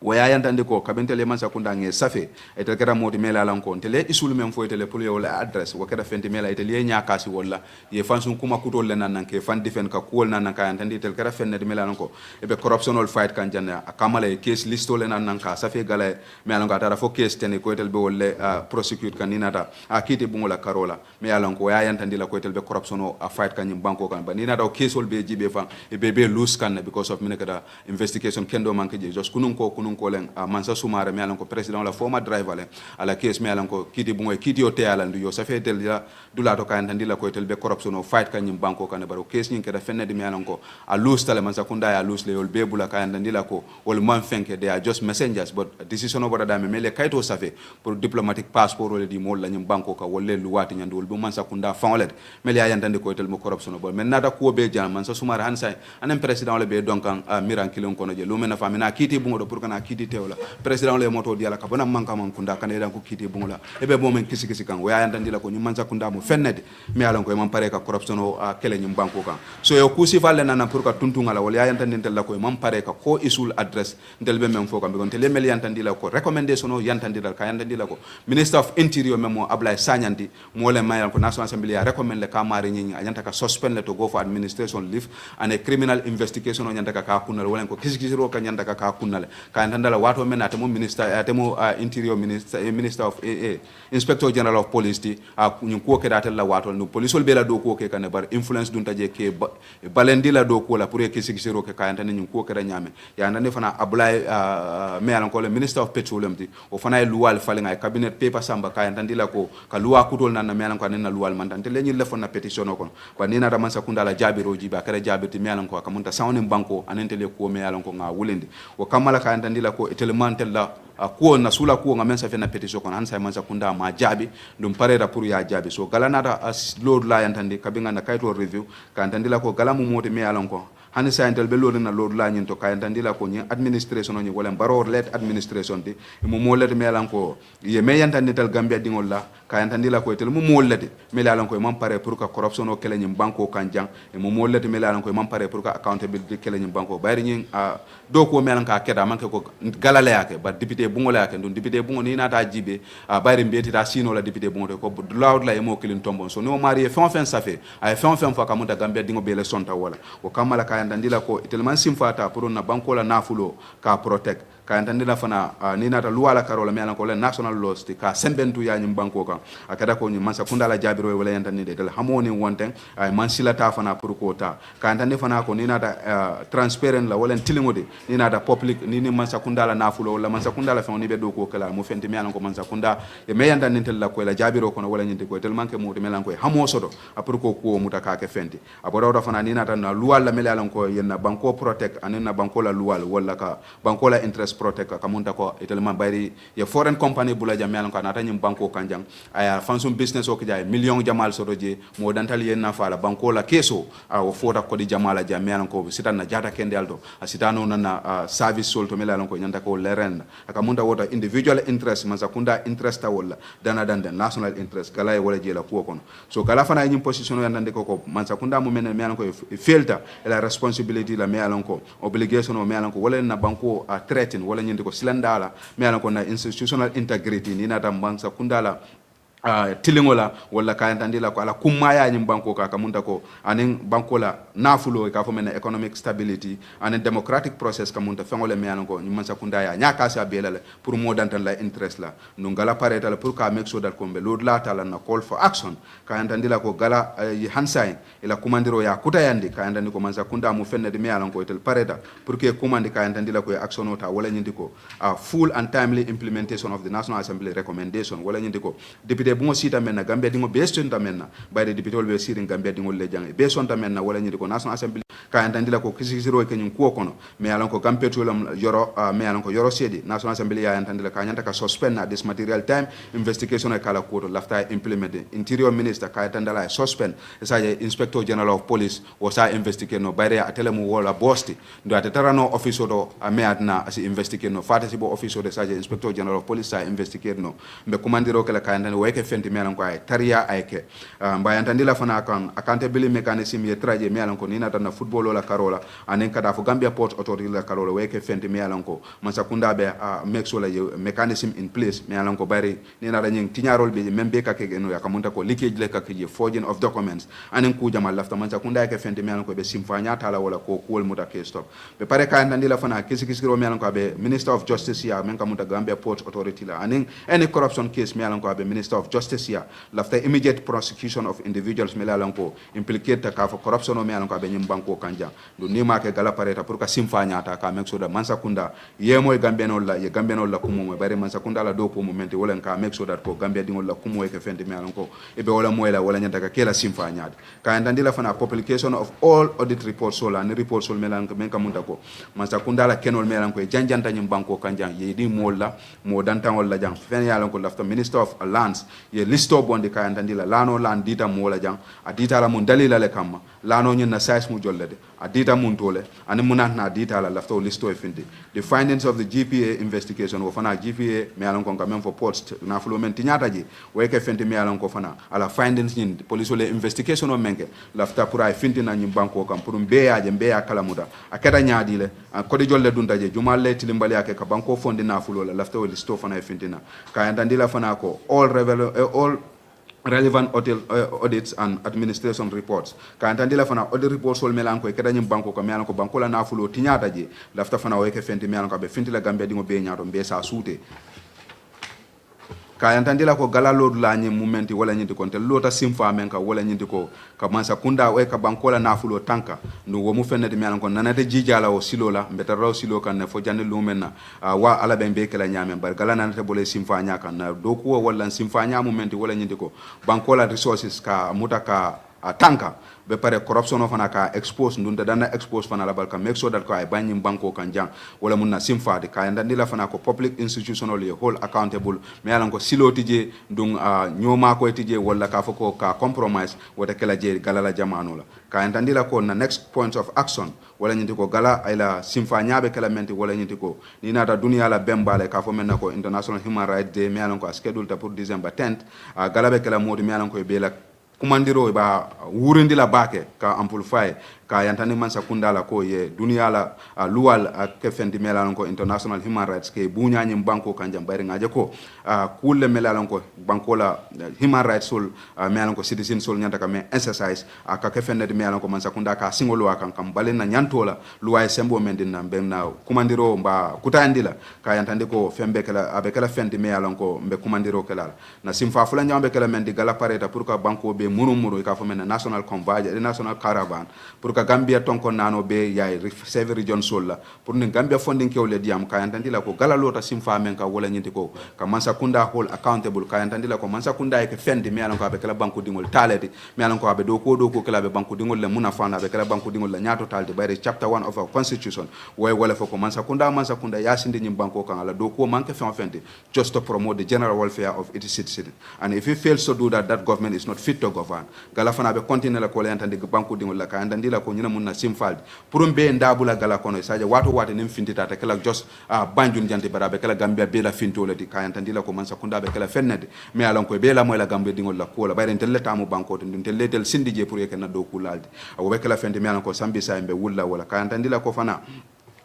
waya yantande ko kabentele man sakunda nge safe etel kera modi mela lan ko tele isul men fo tele pour yo la adresse wo kera fenti mela etel ye nyakasi wala ye fansun kuma kutol le nan ke fan difen ka kuol nan ka yantande tel kera fenne de mela lan ko e be corruptional fight kan janna akamala e case listo le nan ka safe gala mela ko tara fo case tene ko etel be wolle prosecute kan ninata akite bungola karola mela lan ko waya yantande la ko etel be corruption a fight kan nyim banko kan ba ninata o case ol be jibe fa e be loose kan because of minekada investigation kendo manke je just kunun ko kunun mon ko len mansa sumare mi alan ko president la former driver le ala case mi alan ko kiti bungoy kiti o te ala ndu yo sa fe tel ya dula to kan tandila ko tel be corruption o fight kan nyim banko kan baro case nyin keda fenne di mi alan ko a lose tale mansa kunda ya lose le yol be bula kan tandila ko wol man fenke they are just messengers but decision o boda dame mele kayto sa fe pour diplomatic passport wala di mol la nyim banko ka wolle luwati nyandi wol bu mansa kunda fangolet mele ya yantande ko tel mo corruption o bol men nata ko be jam mansa sumare hansa anen president le be donkan miran kilon kono je lumena famina kiti bungo do pour kana kiti tewla president le moto diala ka bona manka man kunda kan edan ko kiti bungo la e be momen kisi kisi kan waya yantandi la ko nyim mansa kunda mo fennede mi alan ko man pare ka corruption o kele nyim banko kan so yo kusi falle nana pour ka tuntunga la wala yantandi tel la ko man pare ka ko isul address ndel be men fo kam be gon tele mel yantandi la ko recommendation o yantandi la ka yantandi la ko minister of interior memo ablay sagnandi mo le mayal ko national assembly ya recommend le ka mari nyi yanta ka suspend le to go for administration leave and a criminal investigation o yanta ka kunal wala ko kisi kisi ro ka yanta ka kunal ka yantanda la wato men atemo minister atemo interior minister of inspector general of police ti nyi ko ke datel la wato no police be la do ko ke kan bar influence dun taje ke balendi la do ko la pour kisi kisi ro ke ka yantanda nyi ko ke da nyame ya ndane fana ablay me alan ko le minister of petroleum ti o fana e luwal falinga cabinet paper samba ka yantandi la ko ka luwa kutol nan na me alan ko nan luwal man tan te leñi le fonna petition o kon ba ni na da man sakunda la jabiro jiba kare jabirti me alan ko ka munta sawni banko anente le ko me alan ko nga wulende o kamala ka yantandi la ko etelementel la ko na sula ko nga men sa fena petition kon han sa man sakunda ma jabi dum parera pour ya jabi so gala nata load la yantandi kabinga na kayto review ka yantandi la ko gala mu moti me alan ko hani sayantel be lodina lod la nyin to kayantandi la ko nyi administration ni wala baro let administration ti mo molet me alan ko ye me yantandi tal gambia dingol la kayantandi la ko tel mo molet me alan ko man pare pour ka corruption o kele nyim banko kanjang e mo molet me alan ko man pare pour ka accountability kele nyim banko bayri nyin do ko me alan ka keda man ko galale yake ba député bungola yake don député bungo ni nata jibe bayri mbeti ta sino la député bungo ko loud la e mo kilin tombon so no mari fon fen safe ay fon fa ka munta gambia dingo be le sonta wala o kamala ndandila ko itelman simfata pour na banko la nafulo ka protect ka ndandila fana ni nata luwala karola mi alan ko le national laws ti ka sembentu ya nyim banko kan akada ko nyim mansa kunda la jabiro wala yantani de del hamoni wonten ay man silata fana pour ko ta ka ndandi fana ko ni nata transparent la wala tilingode ni nata public ni mansa kunda la nafulo wala mansa kunda la fon ni be do ko kala mo fenti mi alan ko mansa kunda e me yandani tel la ko la jabiro ko wala nyinte ko tel manke mo de melan ko hamo sodo pour ko mutaka ke fenti abodo fana ni nata na luwala me alan ko yenna banko protect anena banko la luwal wala ka banko la interest protect ka munta ko itelma bayri ye foreign company bula jam yalan ko nata nyim banko kanjang aya fansum business o ko jay million jamal sodo je mo dantal yenna fala banko la keso o fota ko di jamala jam yalan ko sitan na jata kende aldo asitano na service sol to melan ko nyanta ko leren aka munta wota individual interest man sakunda interest ta wala dana dan national interest kala e wala je la ko kono so kala fana nyim position yandande ko man sakunda mo men melan ko felta la responsibility la me alan ko obligation o me alan ko wala na banko a threaten wala nyindi ko silandala me alan ko na institutional integrity ni na tam bank kundala tilingola wala ka yantandi la ko ala kumaya nyim banko ka kamunta ko anen banko la nafulo ka fo men economic stability anen democratic process kamunta fengole me alan ko nyim mansa kunda ya nyaka sa belale pour mo dantan la interest la no ngala pareta la pour ka make sure that ko be lord la tala na call for action ka yantandi la ko gala hansay ila kumandiro ya kutayandi ka yantandi ko mansa kunda mu fenne de me alan ko tel pareta pour que kumandi ka yantandi la ko action ota wala nyindi ko full and timely implementation of the National Assembly recommendation wala nyindi ko député bungo sita menna Gambia dingo bestonta menna bayde député be sirin Gambia dingo le jang bestonta menna wala nyindi ko National Assembly ka yantandila ko kisisiro ke nyum ko kono me alan ko Gambia tulam yoro me alan ko yoro sedi National Assembly ya yantandila ka nyanta ka suspend at this material time investigation e kala ko to lafta implement interior minister ka yantandala suspend sa inspector general of police o sa investigate no bayde atele mu wala bosti ndo atara no officer do me adna asi investigate no fata si bo officer de sa inspector general of police sa investigate no be commandiro kala ka yantandila weke fenti me alan ko ay tariya ay ke mbayantandila fana kan accountability mechanism ye traje me alan ko ni nata na football la karola anen kada fo Gambia Port Authority la karola weke fenti me alan ko masakunda be make sure la mechanism in place me alan ko bari ni nata nyin tinyarol be membe ka ke no yakamunta ko leakage le ka ke forging of documents anen ku jamal lafta masakunda ke fenti me alan ko be simfanya tala wala ko kol muta ke stop be pare ka ndandila fana kisikiro me alan ko be minister of justice ya men ka muta Gambia Port Authority la anen any corruption case me alan ko be minister of of justice here lafta immediate prosecution of individuals me lalan ko implicate ka for corruption o me lalan ko be nyim banko kanja do ni ma ke gala pareta pour ka simfa nyata ka make sure that Mansakunda ye moy gambianol la ye gambianol la kumo mo bare Mansakunda la do ko momenti wala ka make sure that ko gambia dingol la kumo e ke fendi me lalan ko e be wala moy la wala nyanta ka kela simfa nyata ka ndandila fana publication of all audit reports sola ni reports sol me lalan ko men ka munda ko Mansakunda la kenol me lalan ko janjanta nyim banko kanja ye di molla mo dantangol la jang fen yalan ko lafta minister of lands ye listo bonde ka ndandila lano land dita mo la jang adita la mun dalila le kamma lano nyin na size mu jollede adita mun tole ani munat na dita la lafta listo e findi the findings of the GPA investigation wo fana GPA me yalan ko même for post na fulo men tinyata ji we ke fendi me yalan ko fana ala findings nyin police le investigation o menke lafta pour ay findi na nyim banko kam pour mbeyaje mbeya kala muda akeda nyaadi le ko di jolle duntaje jumal le tilimbali ake ka banko fondi na fulo la lafta o listo fana e findina ka ndandila fana ko all relevant audits and administration reports ka antandila fana audit reports sol melan ko kada nyim banko ko melan ko banko la nafulo tinyata je lafta fana o ke fenti melan ko be fenti la gambia dingo be nyaato be sa suute ka antandila ko gala lodu la nyim momenti wala nyindi konte lota simfa men ka wala nyindi ko ka Mansakunda o ka banko la nafulo tanka no wo mu fennete melan ko nanate jijala o silo la mbeta raw silo kan ne fo jande lumenna wa ala be be kala nyamen bar gala nanate bole simfa nyaka na do ko wala simfa nya momenti wala nyindi ko banko la resources ka mutaka tanka be pare corruption of fana ka expose ndunta dana expose fana la balka make sure that ko ay banyim banko kan jang wala munna simfa de ka ndandi la fana ko public institutional ye hold accountable me yalan ko silo tije ndung nyoma ko tije wala ka foko ka compromise wata kala je galala jamano la ka ndandi la ko na next point of action wala nyinti ko gala ayla simfa nyaabe kala menti wala nyinti ko ni nata dunia la bembale ka fo menna ko international human rights day me yalan ko schedule ta pour December 10th gala be kala modi me yalan ko be la kumandiro ba wurindi la bake ka amplify ka yantani Mansakunda la ko ye dunia la luwal ke fendi melalon ko international human rights ke bunya nyim banko kanjam bayri ngaje ko kulle melalon ko banko la human rights sol melalon ko citizen sol nyanta ka me exercise ka ke fendi melalon ko Mansakunda ka singolo kan kam balen na nyantola luway sembo mendin na benna kumandiro mba kutandila ka yantande ko fembe kala abe kala fendi melalon ko mbe kumandiro kala na simfa fulan jambe kala mendi gala pareta pour ka banko be murumuru ka fo men national converge national caravan pour ka Gambia tonko nano be yaay save region sol la pour ne Gambia funding kewle diam ka yantandi la ko gala lota simfa men ka wala nyinti ko ka Mansakunda hold accountable ka yantandi la ko Mansakunda e ke fendi me alon ko be kala banko dingol taleti me alon ko be do ko kala be banko dingol le muna fana be kala banko dingol la nyato talde bare chapter 1 of our constitution way wala fo ko Mansakunda yasindi nyim banko kan ala do ko manke fendi just to promote the general welfare of its citizens and if he fails to do that, that government is not fit to govern gala fana be continue la ko le yantandi banko dingol la ka yantandi la ko nyina munna simfaldi pour mbe ndabula gala kono saja watu nim fintita ta kala just banjun janti bara be kala Gambia be la fintole di kayantandi la ko Mansakunda be kala fennede me alon ko be la moy la Gambia dingol la ko la bayre tel tamu banko to tel letel sindije pour yeke na do kulaldi o be kala fende me alon ko sambi sa mbe wulla wala kayantandi la ko fana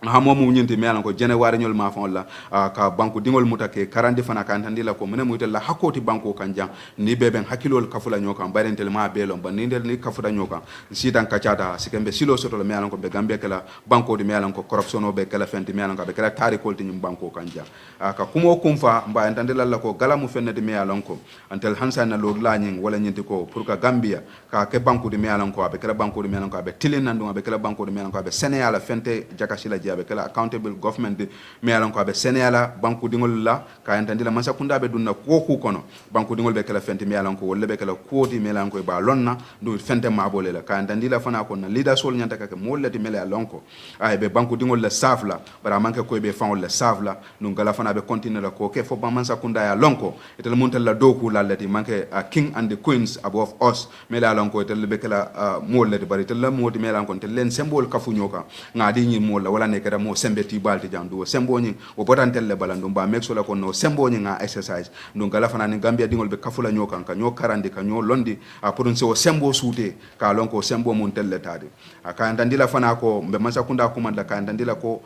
hamomu nyinti melan ko January nyol ma fon la ka banko dingol mutake karandi fana kan tandi la ko mena mutel la hakoti banko kan jang ni beben hakilol kafula nyoka barentel ma belon ba ni del ni kafuda nyoka sidan kachata sikembe silo soto la melan ko be Gambia kala banko di melan ko corruption o be kala fenti melan ko be kala tari kolti nyim banko kan jang ka kumo kumfa mba entande la ko gala mu fenne de melan ko antel hansa na lo la nyin wala nyinti ko pour ka Gambia ka ke banko di melan ko be kala banko di melan ko be tilin nandu be kala banko di melan ko be Senegal fente jakasila abe kala accountable government de me alon ko abe Senegal banku dingol la ka entandi la Mansakunda be dunna ko ku kono banku dingol be kala fenti me alon ko wolle be kala kodi me alon ko ba lonna do fente ma bolé la ka entandi la fana ko na leader sol nyanta ka mollati mele alon ko ay be banku dingol la safla bara manke ko be fawol la safla no gala fana be continue la ko ke fo ba Mansakunda ya lonko etel montel la doku la lati manke king and the queens above us me alon ko etel be kala mollati bari tel la modi me alon ko tel len symbole kafu nyoka ngadi nyi molla wala kada mo sembe ti balti jandu sembo nyi o botantel le balandu ba mexo la ko no sembo nyi nga exercise ndun gala fana ni Gambia dingol be kafula nyokan ka nyo karandi ka nyo londi a pour se o sembo suute ka lon ko sembo mon telle tade ka ndandila fana ko be Mansakunda ko man la ka ndandila ko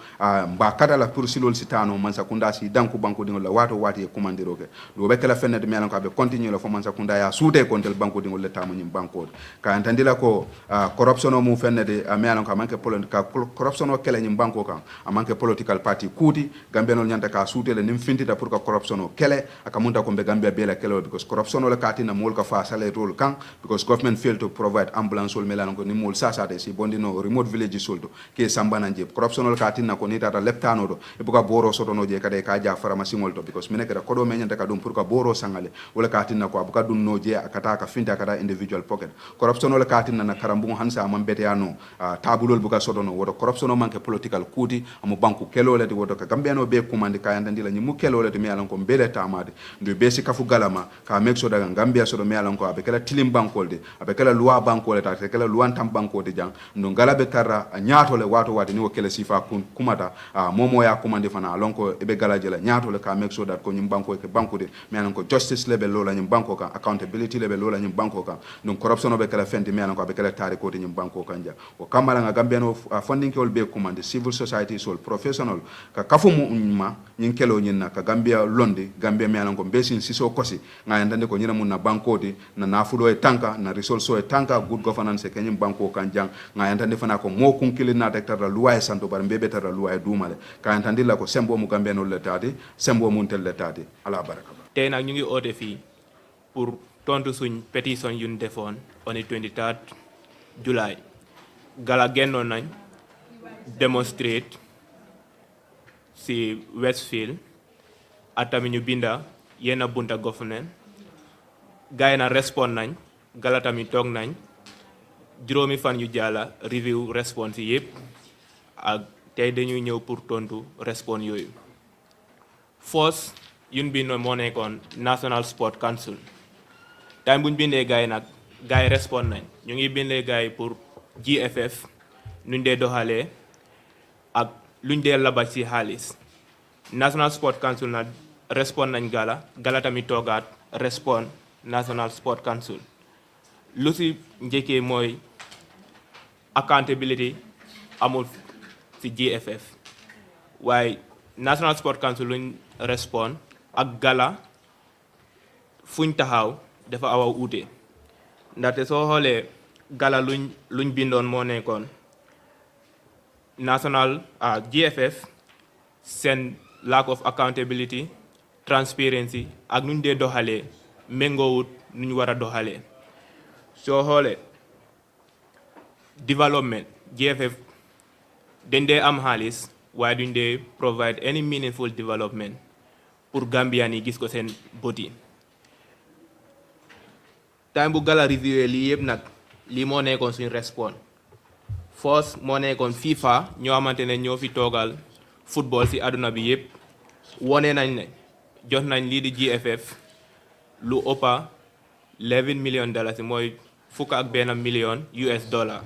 ba kada la pour silol sitano Mansakunda si danku banko dingol la wato wati e commandiro ke do be kala fenne de melan ko be continue la fo Mansakunda ya suute ko tel banko dingol le tamu nyi banko ka ndandila ko corruption o mu fenne de melan ko manke polon ka corruption o kele nyi banko banko kan amanke political party kuti Gambia no nyanta ka sutele nim fintita pour ka corruption o kele aka munta ko be Gambia bela kele because corruption o la katina mol ka fa sale role kan because government failed to provide ambulance ol melan ko ni mol sasa de si bondino remote village soldo ke sambana je corruption o la katina ko ni tata leptano do e buka boro soto no je kade ka ja pharmacie ngol to because mine kada kodo me nyanta ka dum pour ka boro sangale wala katina ko abuka dum no je akata ka finta kada individual pocket corruption o la katina na karambu hansa am bete ano tabulol buka soto no wodo corruption o manke political kuti amu banku kelo le de wodo ka Gambia no be kumandi ka yanda ndila nyimu kelo le de me alan ko bele tamade ndu be si kafu galama ka make so daga Gambia so do me alan ko abe kala tilim bankol de abe kala loi bankol ta kala loi tam banko de jang ndu ngala be tarra nyaato le wato wati ni wo kele sifa kumata momo ya kumandi fana alon ko ebe gala jela nyaato le ka make so dat ko nyim banko ke banko de me alan ko justice level lo la nyim banko ka accountability level lo la nyim banko ka ndu corruption be kala fendi me alan ko abe kala tari ko de nyim banko kanja o kamala nga Gambia no funding ke ol be kumandi civil society sol professional ka kafu ma nyin kelo nyin na ka Gambia londi Gambia me alan ko besin siso kosi nga yandande ko nyira mun na banko de na nafudo e tanka na resource e tanka good governance ke nyim banko kan jang nga yandande fana ko mo kunkili na dektar la loi santo bar mbebe tar la loi dumale ka yandande la ko sembo mu Gambia no letade sembo mun tel letade ala baraka tay nak ñu ngi oté fi pour tontu suñ pétition yuñ defoon on the 23rd July Gala gennon nañ demonstrate si Westfield atami ñu binda yena bunta government gaay na respond nañ Gala tamit tok nañ juróomi fan yu jala review response yépp ak tay dañuy ñëw pour tontu response yoyu force yun bindo mo nekkon National Sport Council time buñ bindé gaay nak gaay respond nañ ñu ngi bindé gaay pour GFF nuñ dé doxalé ak luñ dé laba ci xaliss National Sport Council na respond nañ Gala tamit togaat respond National Sport Council lu ci njëkkee mooy accountability amul ci GFF waaye National Sport Council luñ respond ak Gala fuñ taxaw dafa awa uute ndaxte soo xoolee Gala luñ bindoon moo nekkoon GFF seen lack of accountability transparency ak nuñ dee doxalee méngoowut nuñ war a doxalee soo xoolee development GFF dañ dee am xaalis waaye duñ dee provide any meaningful development pour Gambian yi gis ko seen boti time bu Gala review lii yëpp nag lii moo nekkoon suñ response force moo nekkoon FIFA ñoo xamante ne ñoo fi toogal football ci àdduna bi yëpp wone nañ ne jox nañ lii di GFF lu ëppa $11 million mooy $11 million US dollar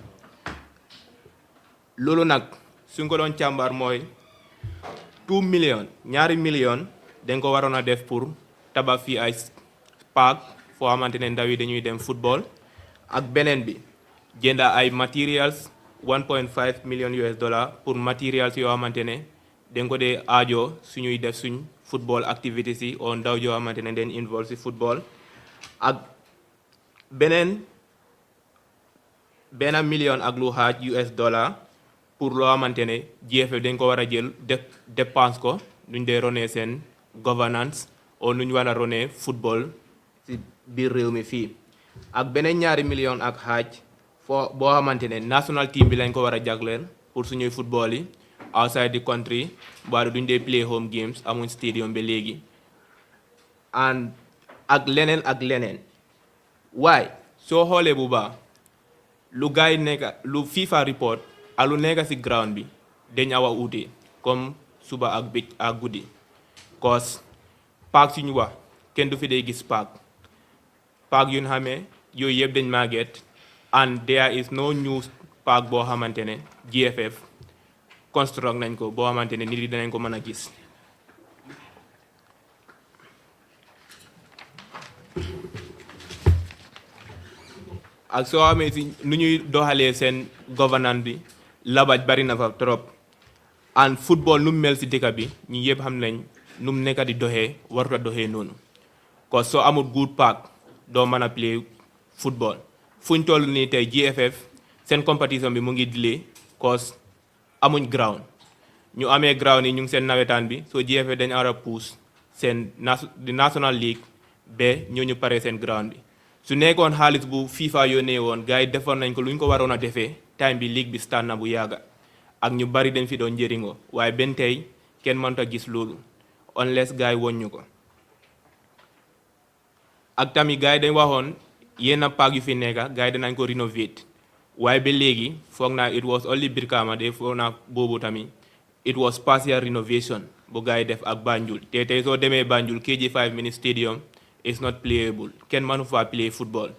loolu nag suñ ko doon càmbar mooy 2 million ñaari million dañ ko waroon a def pour tabax fii ay park foo xamante ne ndaw yi dañuy dem football ak beneen bi jënda ay materials 1.5 million US dollar pour materials yoo xamante ne dañ ko dee aajo suñuy def suñ football activities yi o ndaw yoo xamante ne dañ involve si football ak benn million ak lu xaaj US dollar pour loo xamante ne GFF dañ ko war a jël dépense ko nuñ dee ronee seen governance o nuñ war a ronee football si biir réew mi fii ak beneen 2 million ak xaaj foo boo xamante ne national team bi lañ ko war a jagleel pour suñuy football yi outside the country waaye duñ dee play home games amuñ stadium ba léegi and ak leneen waaye soo xoolee bu baax lu gaay nekka lu FIFA report ak lu nekka ci ground bi dañ awa uute comme suba ak bëj ak guddi cause park suñu wax kenn du fi dee gis park yu ñu xamee yooyu yëpp dañ màgget and there is no new park boo xamante ne GFF construct nañ ko boo xamante ne nit yi danañ ko mën a gis ak soo xamee si nu ñuy doxalee seen governance bi labaj bari na fa trop and football nu mu mel si dëkk bi ñi yëpp xam nañ nu mu nekk di doxee warut a doxee noonu cause soo amul good park doo mën a play football fuñ toll nii tey GFF seen compétition bi mu ngi delay cause amuñ ground ñu amee ground yi ñu ngi seen nawetaan bi so GFF dañ war a pousse seen di national league ba ñooñu pare seen ground bi su nekkoon xaalis bu FIFA yónnee woon gars yi defoon nañ ko lu ñu ko waroon a defee time bi league bi start na bu yàgga ak ñu bari dañ fi doon njëriñoo waaye benn tey kenn mënut a gis loolu unless gars yi woññu ko ak tamit gars yi dañ waxoon yenn park yu fi nekka gars yi danañ ko renovate waaye ba léegi foog naa it was only Brikama de foog naa boobu tamit it was partial renovation bu gars yi def ak Banjul te tey soo demee Banjul KG5 mini stadium is not playable kenn mënu fa play football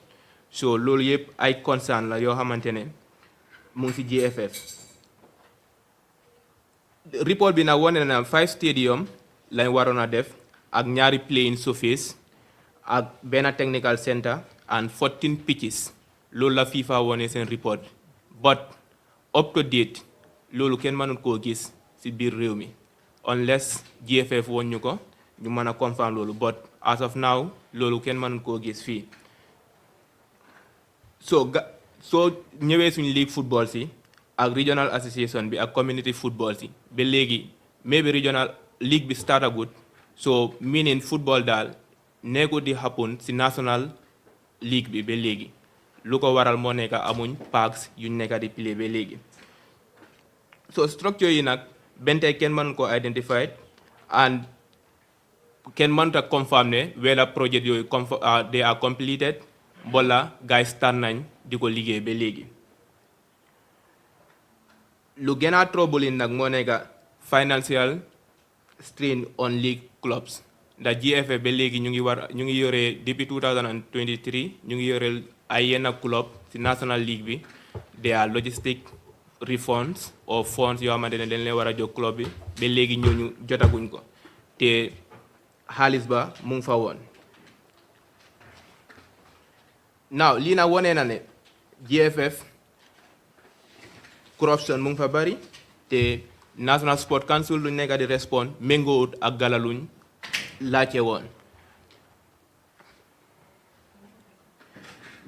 so loolu yëpp ay concern la yoo xamante ne mu ngi si GFF report bi nag wane na 5 stadium lañ waroon a def ak ñaari playing surface ak benn technical center and 14 pitches loolu la FIFA wone seen report but up to date loolu kenn mënul koo gis si biir réew mi unless GFF woon ñu ko ñu mën a confirm loolu but as of now loolu kenn mënul koo gis fii soo ñëwee suñu league football si ak regional association bi ak community football si ba léegi maybe regional league bi startagut so meaning football daal nekkul di happen si national league bi ba léegi lu ko waral moo nekk amuñ parks yuñ nekk di play ba léegi so structure yi nag benn tey kenn mënu ko identify and kenn mënut a confirm ne whether project yooyu they are completed wala guys start nañ di ko liggéey ba léegi lu gën a troubling nag moo nekk financial strain on league clubs ndax GFF ba léegi ñu ngi yore depuis 2023 ñu ngi yore ay yenn club ci national league bi they are logistic refunds or funds yoo xamante ne dañ leen war a jox club bi ba léegi ñooñu jotaguñ ko te xaalis ba mu ngi fa woon now lii nag wone na ne GFF corruption mu ngi fa bari te National Sport Council luñ nekk di respond méngoowut ak Gala luñ laajte woon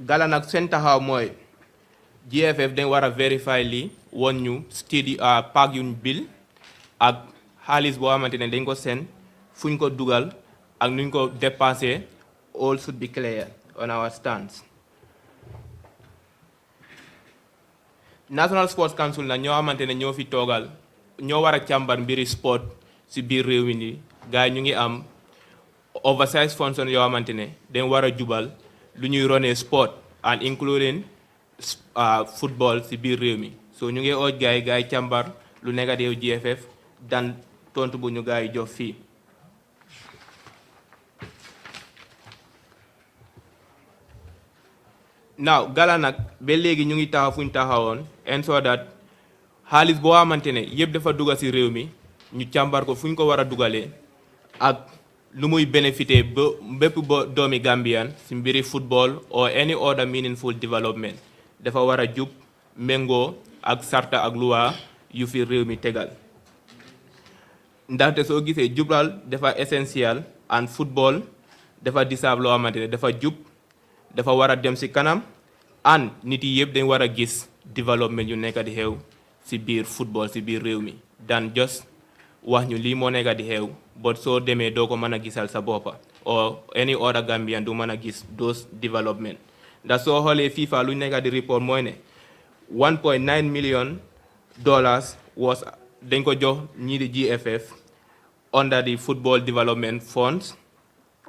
Gala nag seen taxaw mooy GFF dañ war a verify lii woon ñu park yuñ bill ak xaalis boo xamante ne dañ ko seen fuñ ko dugal ak nuñ ko dépensé all should be clear on our stance National Sports Council nag ñoo xamante ne ñoo fi toogal ñoo war a càmbar mbiri sport si biir réew mi ni gars yi ñu ngi am oversized function yoo xamante ne dañ war a jubal lu ñuy ronee sport and including football si biir réew mi so ñu ngi ooj gars yi càmbar lu nekk di GFF dan tontu bu ñu gars yi jox fii now Gala nag ba léegi ñu ngi taxaw fu ñu taxawoon and so that xaalis boo xamante ne yëpp dafa dugga si réew mi ñu càmbar ko fu ñu ko war a dugalee ak lu muy bénéfité ba bépp ba doomi Gambian si mbiri football or any other meaningful development dafa war a jub méngoo ak sarta ak luwa yu fi réew mi tegal ndaxte soo gisee jubal dafa essentiel and football dafa deserve loo xamante ne dafa jub dafa war a dem si kanam and nit yi yëpp dañ war a gis development yu nekk di xew si biir football si biir réew mi dan just wax ñu lii moo nekk di xew but soo demee doo ko mën a gisal sa boppa or any other Gambian du mën a gis those development ndax soo xoolee FIFA lu nekk di report mooy ne 1.9 million dollars was dañ ko jox ñii di GFF under the football development funds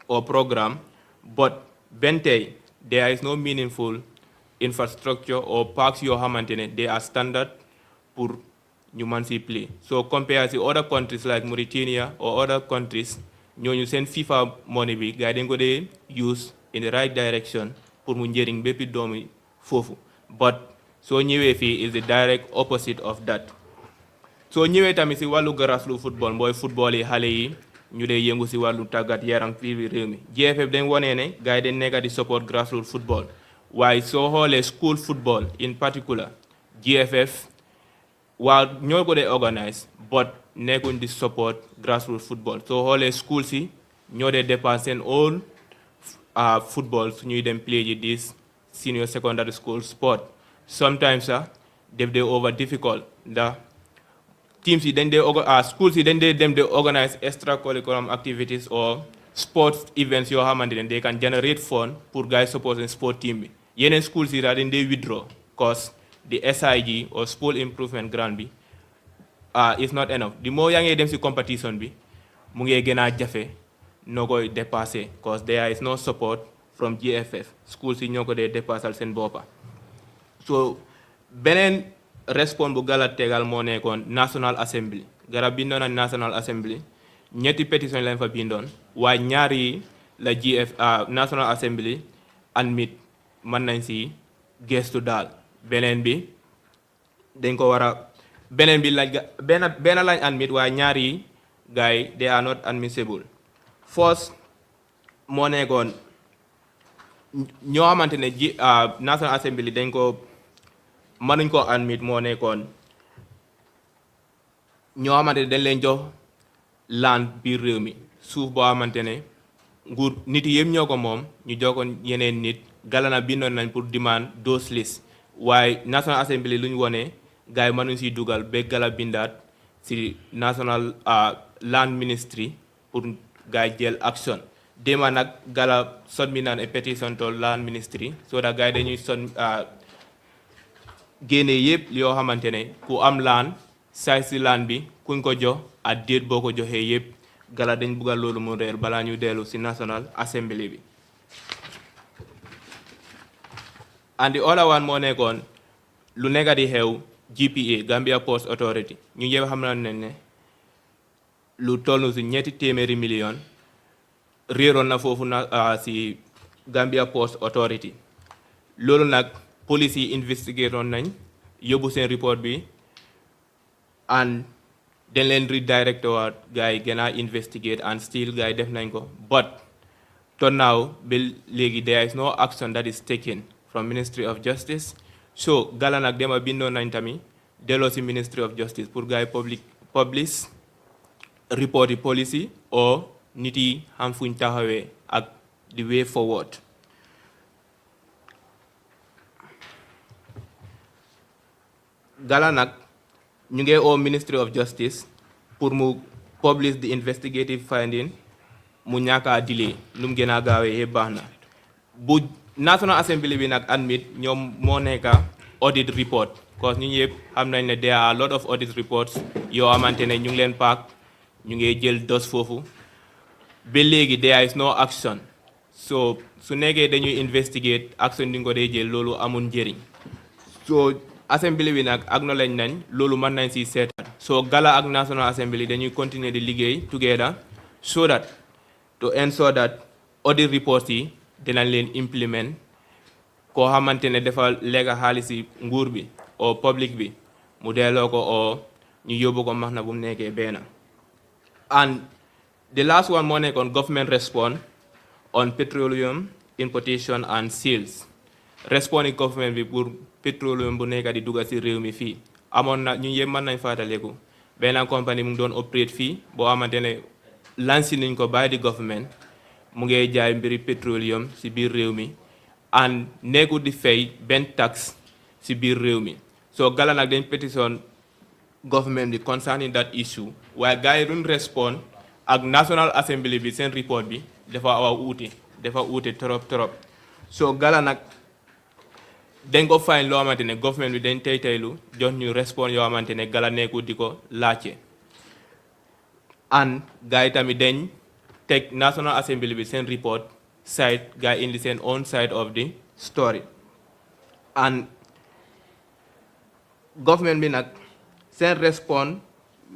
or program but benn tey there is no meaningful infrastructure or parks yoo xamante ne they are standard pour ñu man si play so compare si other countries like Mauritania or other countries ñooñu seen FIFA money bi gars yi dañ ko dee use in the right direction pour mu njëriñ béppi doomi foofu but soo ñëwee fii is the direct opposite of that soo ñëwee tamit si wàllu grassroots football mooy football yi xale yi ñu dee yëngu si wàllu tàggat yaram fii réew mi GFF dañ wonee ne gars yi dañ nekk di support grassroots football waaye soo xoolee school football in particular GFF waa ñoo ko dee organise but nekkuñ di support grassroots football soo xoolee school si ñoo dee dépense seen all football su ñuy dem play ji this senior secondary school sport sometimes sax def dee over difficult ndax teams yi dañ dee schools yi dañ dee dem de organize extracurriculum activities or sports events yoo xamante ne they can generate fund pour guys supporting sport team bi yeneen schools yi daal dañ dee withdraw cause the SIG or school improvement grant bi is not enough the more yaa ngee dem si competition bi mu ngee gën a jafe noo koy dépassé cause there is no support from GFF schools yi ñoo ko dee dépassal seen boppa so beneen response bu Gala tegal moo nekkoon National Assembly gara bindoon na National Assembly ñetti pétition lañ fa bindoon waaye ñaar yi la National Assembly admit mën nañ si gestu daal beneen bi dañ ko war a beneen bi lañ benn lañ admit waaye ñaar yi gars yi they are not admissible first moo nekkoon ñoo xamante ne National Assembly dañ ko mënuñ ko admit moo nekkoon ñoo xamante ne dañ leen jox land biir réew mi suuf boo xamante ne nguur nit yi yëpp ñoo ko moom ñu jokkoon yeneen nit Gala na bindoon nañ pour demand those list waaye National Assembly lu ñu wone gars yi mënuñ siy dugal ba Gala bindaat si National Land Ministry pour gars yi jël action déma nag Gala submit naan a petition to Land Ministry so that gars yi dañuy génne yëpp yoo xamante ne ku am laan saay si laan bi kuñ ko jox ak déet boo ko joxee yëpp Gala dañ buggal loolu mu reer balaa ñu dellu si National Assembly bi and the other one moo nekkoon lu nekk di xew GPA Gambia Ports Authority ñu yëpp xam na ne lu toll si $300 million réeroon na foofu na si Gambia Ports Authority loolu nag police yi investigate on nañ yóbbu seen report bi and dañ leen redirect waat gars yi gën a investigate and still gars yi def nañ ko but to now ba léegi there is no action that is taken from Ministry of Justice so Gala nag dema bindoon nañ tamit delloo si Ministry of Justice pour gars yi publish report yi policy or nit yi xam fuñ taxawee ak the way forward Gala nag ñu ngi oo Ministry of Justice pour mu publish the investigative finding mu ñàkk a delay nu mu gën a gaawee yëpp baax na bu National Assembly bi nag admit ñoom moo nekk audit report cause ñu yëpp xam nañ ne there are a lot of audit reports yoo xamante ne ñu ngi leen paak ñu ngi jël dos foofu ba léegi there is no action so su nekkee dañuy investigate action di nga ko dee jël loolu amul njëriñ so Assembly bi nag acknowledge nañ loolu mën nañ si seetaan so Gala ak National Assembly dañuy continuer di liggéey together so that to ensure that audit reports yi dinañ leen implement koo xamante ne dafa lekk xaalis si nguur bi o public bi mu delloo ko o ñu yóbbu ko max na bu mu nekkee benn and the last one moo nekkoon government response on petroleum importation and sales responding government bi pour petroleum bu nekk di dugga si réew mi fii amoon na ñu yëpp mën nañ fàttaliku benn compagnie mu ngi doon operate fii boo xamante ne lansi nañ ko by the government mu ngi jaay mbiri petroleum si biir réew mi and nekku di fay benn tax si biir réew mi so Gala nag dañ pétition government bi concerning that issue waaye gars yi duñ respond ak National Assembly bi seen report bi dafa uute trop so Gala nag dañ ko fine loo xamante ne government bi dañ teylu jox ñu respond yoo xamante ne Gala nekku di ko laajte and gars yi tamit dañ teg National Assembly bi seen report side gars yi indi seen own side of the story and government bi nag seen respond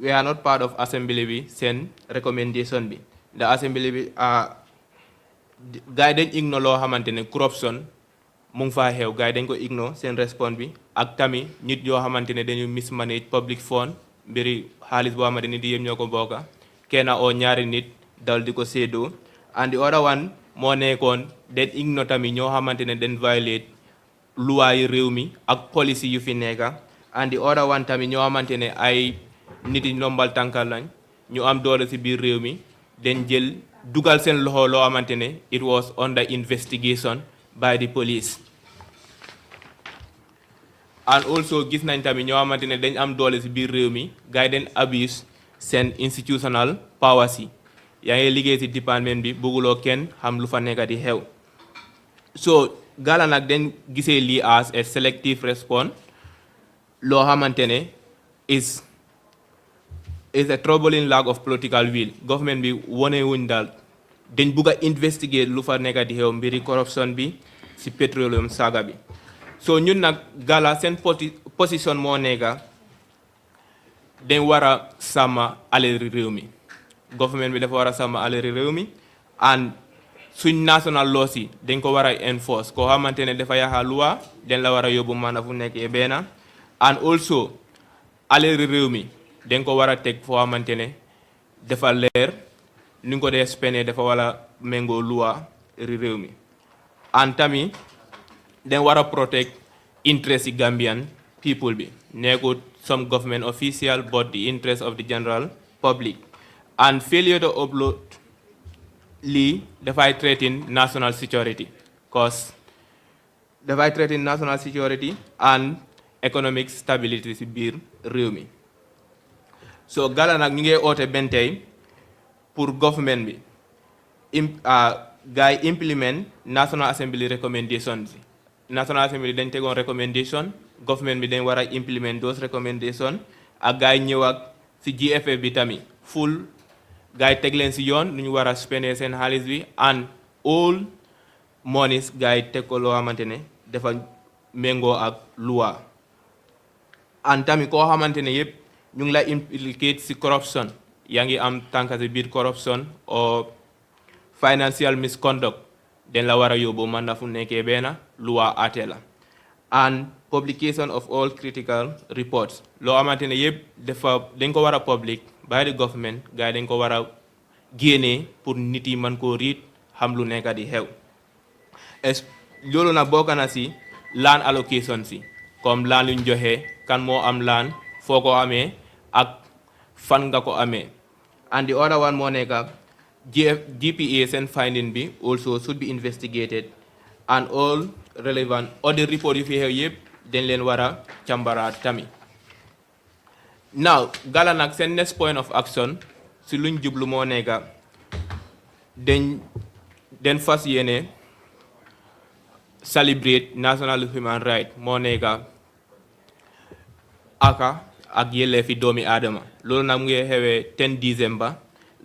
we are not part of Assembly bi seen recommendation bi the Assembly bi gars yi dañ ignore loo xamante ne corruption mu ngi faa xew gars yi dañ ko ignore seen response bi ak tamit nit yoo xamante ne dañu mismanage public fund mbiri xaalis boo xamante nit yëpp ñoo ko bokka kenn oo ñaari nit dal di ko séddoo and the other one moo nekkoon dañ ignore tamit ñoo xamante ne dañ violate loi yi réew mi ak policy yu fi nekka and the other one tamit ñoo xamante ne ay nit yi ndombal tànkal lañ ñu am doole si biir réew mi dañ jël dugal seen loxo loo xamante ne it was under investigation by the police and also gis nañ tamit ñoo xamante ne dañ am doole si biir réew mi gars yi dañ abuse seen institutional powers yi yaa ngi liggéey si département bi bëgguloo kenn xam lu fa nekk di xew so Gala nag dañ gisee lii as a selective response loo xamante ne is a troubling lack of political will government bi wone wuñ daal dañ bugg a investigate lu fa nekk di xew mbiri corruption bi si petroleum saga bi so ñun nag Gala seen position moo nekka dañ war a sàmm alali réew mi government bi dafa war a sàmm alali réew mi and suñ national laws yi dañ ko war a enforce koo xamante ne dafa yaxa loi dañ la war a yóbbu maanaam fu nekkee benn and also alali réew mi dañ ko war a teg foo xamante ne dafa leer ni nga ko dee spene dafa war a méngoo loi réew mi and tamit dañ war a protect interest yi Gambian people bi nekkut some government official but the interest of the general public and failure to upload lii dafay threaten national security cause dafay threaten national security and economic stability si biir réew mi so Gala nag ñu ngi oote benn tey pour government bi gars yi implement National Assembly recommendations yi National Assembly dañ tegoon recommendation government bi dañ war a implement those recommendations ak gars yi ñëw ak si GFF bi tamit full gars yi teg leen si yoon nu ñu war a spender seen xaalis bi and all monies gars yi teg ko loo xamante ne dafa méngoo ak loi and tamit koo xamante ne yëpp ñu ngi la implicate si corruption yaa ngi am tànka si biir corruption or financial misconduct den la war a yóbbu man na fu nekkee benn loi ate la and publication of all critical reports loo xamante ne yëpp dañ ko war a public by the government gars yi dañ ko war a génnee pour nit yi mën koo riit xam lu nekk di xew loolu nag bokk na si land allocation si comme land luñ joxe kan moo am land foo ko amee ak fan nga ko amee and the other one moo nekk GPA seen finding bi also should be investigated and all relevant audit report yu fi xew yëpp dañ leen war a càmbaraat tamit now Gala nag seen next point of action si luñ jublu moo nekk dañ fas yéene celebrate national human right moo nekk aka ak yelleefi doomi aadama loolu nag mu ngi xewee 10 December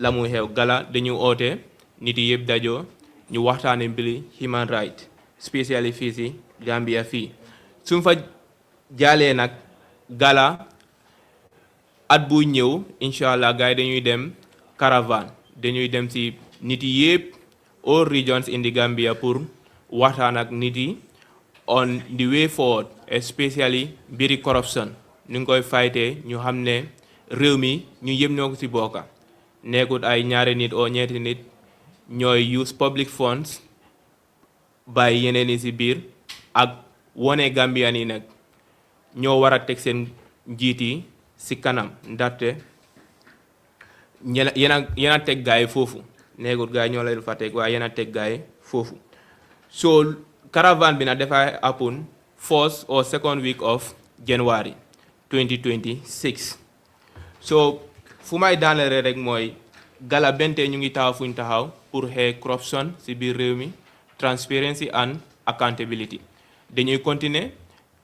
la muy xew Gala dañu oote nit yi yëpp dajoo ñu waxtaane mbiri human right spécially fii si Gambia fii suñ fa jaalee nag Gala at bu ñëw incha allah gars yi dañuy dem caravane dañuy dem si nit yi yëpp all regions in the Gambia pour waxtaan ak nit yi on the way forward especially mbiri corruption ñu ngi koy faytee ñu xam ne réew mi ñu yëpp ñoo ko si bokka nekkut ay ñaari nit oo ñeenti nit ñooy use public funds bàyyi yeneen yi si biir ak wone Gambian yi nag ñoo war a teg seen njiit yi si kanam ndaxte yéen a teg gaay foofu nekkut gaay ñoo leen fa teg waaye yéen a teg gaay foofu so caravane bi nag dafay happen first or second week of January 2026 so fu may daanele rek mooy Gala bente ñu ngi taxaw fuñ taxaw pour xeex corruption si biir réew mi transparency and accountability dañuy continuer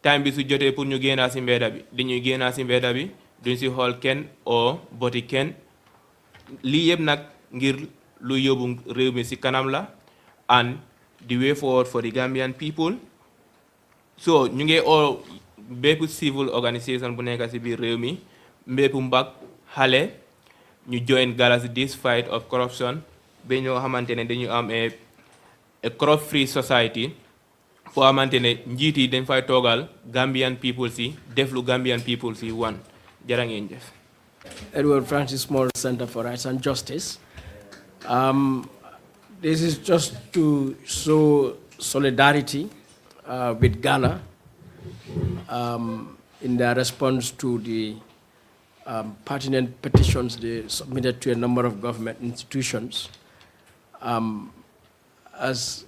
time bi su jotee pour ñu génnaa si mbedda bi dañuy génnaa si mbedda bi duñ si xool kenn oo boti kenn lii yëpp nag ngir lu yóbbu réew mi si kanam la and the way forward for the Gambian people so ñu ngi oo bépp civil organisation bu nekk si biir réew mi bépp mbag xale ñu join Gala si this fight of corruption ba ñoo xamante ne dañu am a corrupt free society foo xamante ne njiit yi dañ fay toogal Gambian people si def lu Gambian people si wan jërë ngeen jëf. Edward Francis Small Center for Rights and Justice. This is just to show solidarity with Ghana in their response to the pertinent petitions they submitted to a number of government institutions. As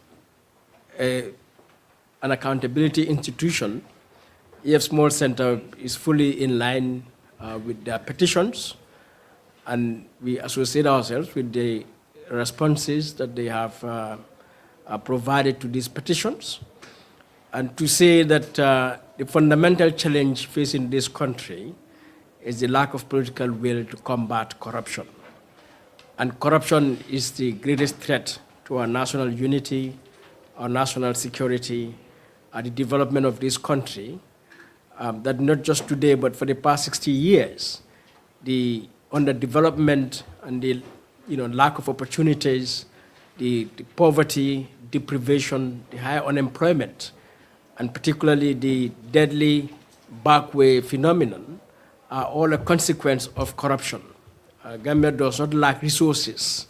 an accountability institution, EF Small Center is fully in line with their petitions, and we associate ourselves with the responses that they have provided to these petitions. And to say that the fundamental challenge facing this country is the lack of political will to combat corruption. And corruption is the greatest threat to our national unity, our national security, and the development of this country. That not just today, but for the past 60 years, the underdevelopment and the lack of opportunities, the poverty, deprivation, the high unemployment, and particularly the deadly backway phenomenon are all a consequence of corruption. Gambia does not lack resources.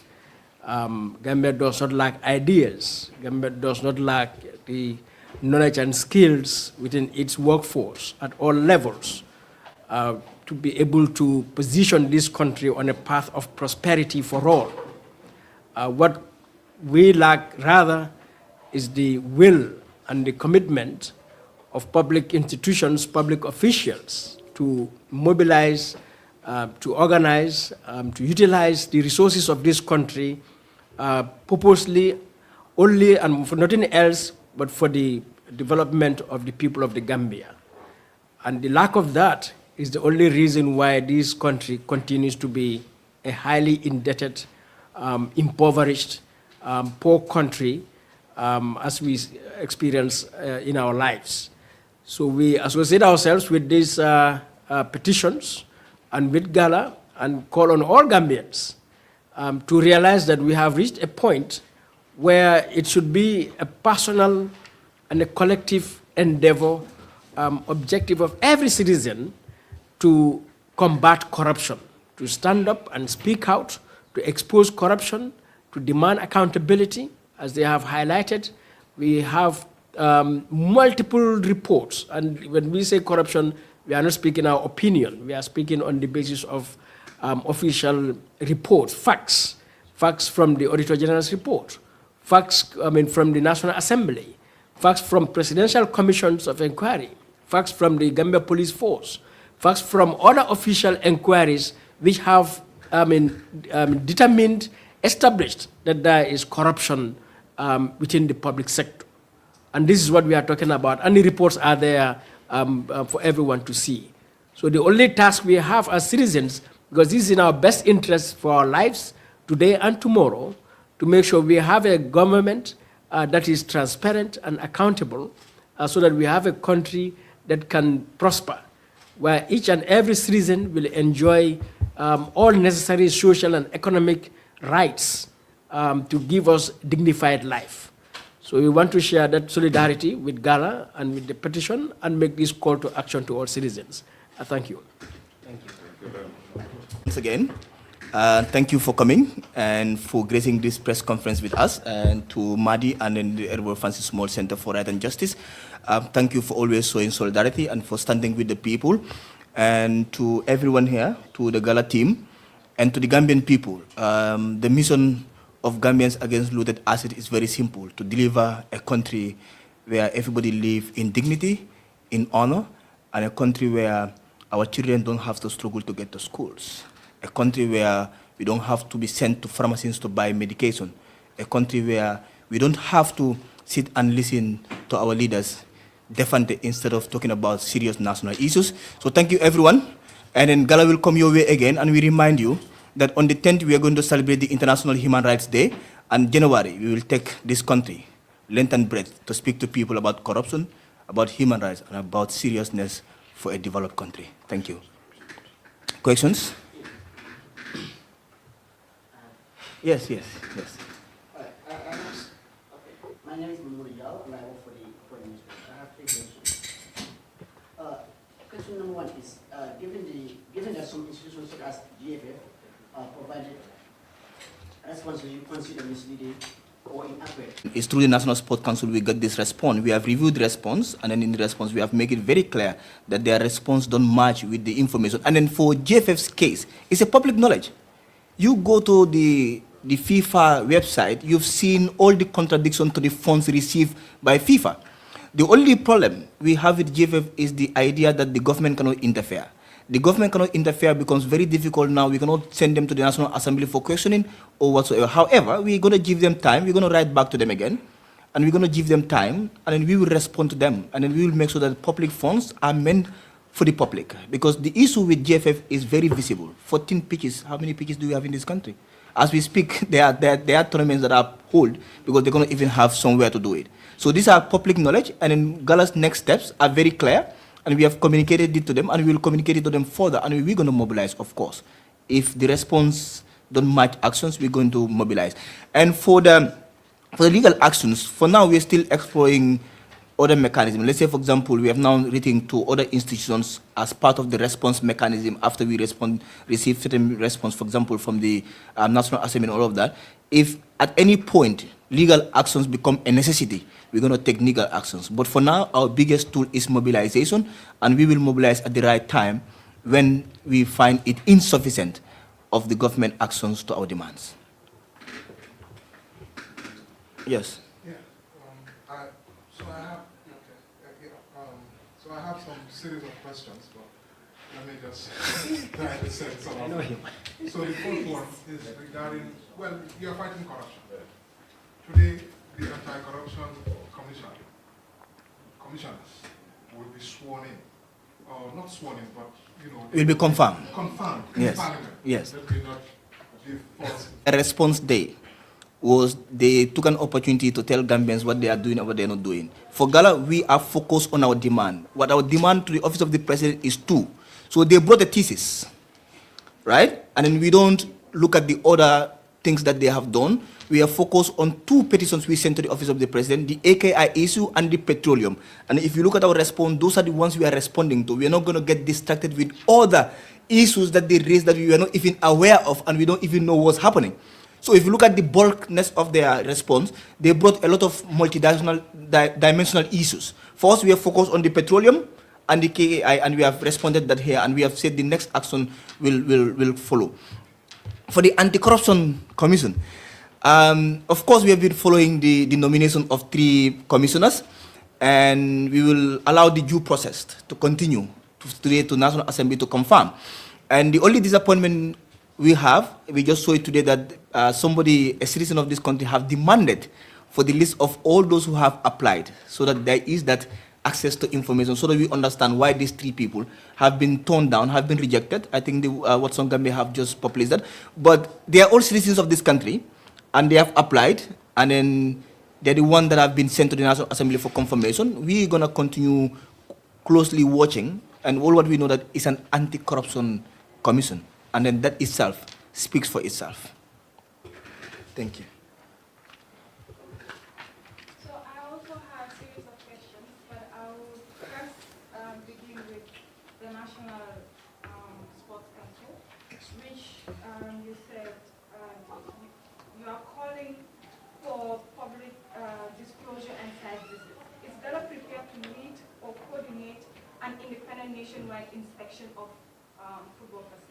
Gambia does not lack ideas. Gambia does not lack the knowledge and skills within its workforce at all levels to be able to position this country on a path of prosperity for all. What we lack rather is the will and the commitment of public institutions, public officials to mobilize, to organize, to utilize the resources of this country purposely only and for nothing else but for the development of the people of the Gambia. And the lack of that is the only reason why this country continues to be a highly indebted, impoverished, poor country as we experience in our lives. So we associate ourselves with these petitions and with Gala and call on all Gambians to realize that we have reached a point where it should be a personal and a collective endeavor, objective of every citizen to combat corruption, to stand up and speak out, to expose corruption, to demand accountability. As they have highlighted, we have multiple reports, and when we say corruption, we are not speaking our opinion. We are speaking on the basis of official reports, facts from the Auditor General's report, facts from the National Assembly, facts from presidential commissions of inquiry, facts from the Gambia Police Force, facts from other official inquiries which have determined, established that there is corruption within the public sector. And this is what we are talking about, and the reports are there for everyone to see. So the only task we have as citizens, because this is in our best interest for our lives today and tomorrow, to make sure we have a government that is transparent and accountable so that we have a country that can prosper, where each and every citizen will enjoy all necessary social and economic rights to give us dignified life. So we want to share that solidarity with Gala and with the petition and make this call to action to all citizens. Thank you. Thank you. Once again, thank you for coming and for gracing this press conference with us, and to Madi and then the Edward Francis Small Center for Right and Justice. Thank you for always showing solidarity and for standing with the people. And to everyone here, to the Gala team, and to the Gambian people, the mission of Gambians Against Looted Assets is very simple: to deliver a country where everybody lives in dignity, in honor, and a country where our children don't have to struggle to get to schools. A country where we don't have to be sent to pharmacies to buy medication. A country where we don't have to sit and listen to our leaders defend instead of talking about serious national issues. So thank you, everyone. And then Gala will come your way again, and we remind you that on the 10th, we are going to celebrate the International Human Rights Day, and January, we will take this country, length and breadth, to speak to people about corruption, about human rights, and about seriousness for a developed country. Thank you. Questions? Yes. My name is Mahmoud Yao, and I work for the newspaper. I have 3 questions. Question number 1 is, given that some institutions such as GFF provided responses you consider misleading or inaccurate. It's through the National Sport Council we got this response. We have reviewed the response, and then in the response we have made it very clear that their response don't match with the information. And then for GFF's case, it's a public knowledge. You go to the FIFA website, you've seen all the contradictions to the funds received by FIFA. The only problem we have with GFF is the idea that the government cannot interfere. The government cannot interfere becomes very difficult now. We cannot send them to the National Assembly for questioning or whatsoever. However, we're going to give them time. We're going to write back to them again, and we're going to give them time, and then we will respond to them, and then we will make sure that public funds are meant for the public. Because the issue with GFF is very visible. 14 pitches. How many pitches do we have in this country? As we speak, there are tournaments that are held because they're going to even have somewhere to do it. So these are public knowledge, and then Gala's next steps are very clear, and we have communicated it to them, and we will communicate it to them further, and we're going to mobilize, of course. If the response don't match actions, we're going to mobilize. And for the legal actions, for now, we're still exploring other mechanisms. Let's say, for example, we have now written to other institutions as part of the response mechanism after we receive certain response, for example, from the National Assembly and all of that. If at any point legal actions become a necessity, we're going to take legal actions. But for now, our biggest tool is mobilization, and we will mobilize at the right time when we find it insufficient of the government actions to our demands. Yes. Yeah. So I have some series of questions, but let me just try to set some of them. So the first one is regarding, well, you're fighting corruption. Today, the Anti-Corruption commissioners will be sworn in, or not sworn in, but Will be confirmed. Confirmed Yes. in Parliament. Yes. Let me not give false. A response day was they took an opportunity to tell Gambians what they are doing and what they are not doing. For Gala, we are focused on our demand. What our demand to the office of the president is two. So they brought a thesis, right? And then we don't look at the other things that they have done. We are focused on two petitions we sent to the office of the president, the AKI issue and the petroleum. And if you look at our response, those are the ones we are responding to. We are not going to get distracted with other issues that they raised that we are not even aware of and we don't even know what's happening. So if you look at the bulkness of their response, they brought a lot of dimensional issues. First, we are focused on the petroleum and the KAI, and we have responded that here, and we have said the next action will follow. For the Anti-Corruption Commission, of course, we have been following the nomination of 3 commissioners, and we will allow the due process to continue to National Assembly to confirm. And the only disappointment we just saw it today that a citizen of this country, have demanded for the list of all those who have applied, so that there is that access to information, so that we understand why these 3 people have been torn down, have been rejected. I think Watson Gambia have just published that. But they are all citizens of this country, and they have applied, and then they're the ones that have been sent to the National Assembly for confirmation. We're going to continue closely watching, and all what we know that is an anti-corruption commission, and then that itself speaks for itself. Thank you. So I also have a series of questions, but I will first begin with the National Sports Council, which you said you are calling for public disclosure and site visits. Is Gala prepared to lead or coordinate an independent nationwide inspection of football facilities?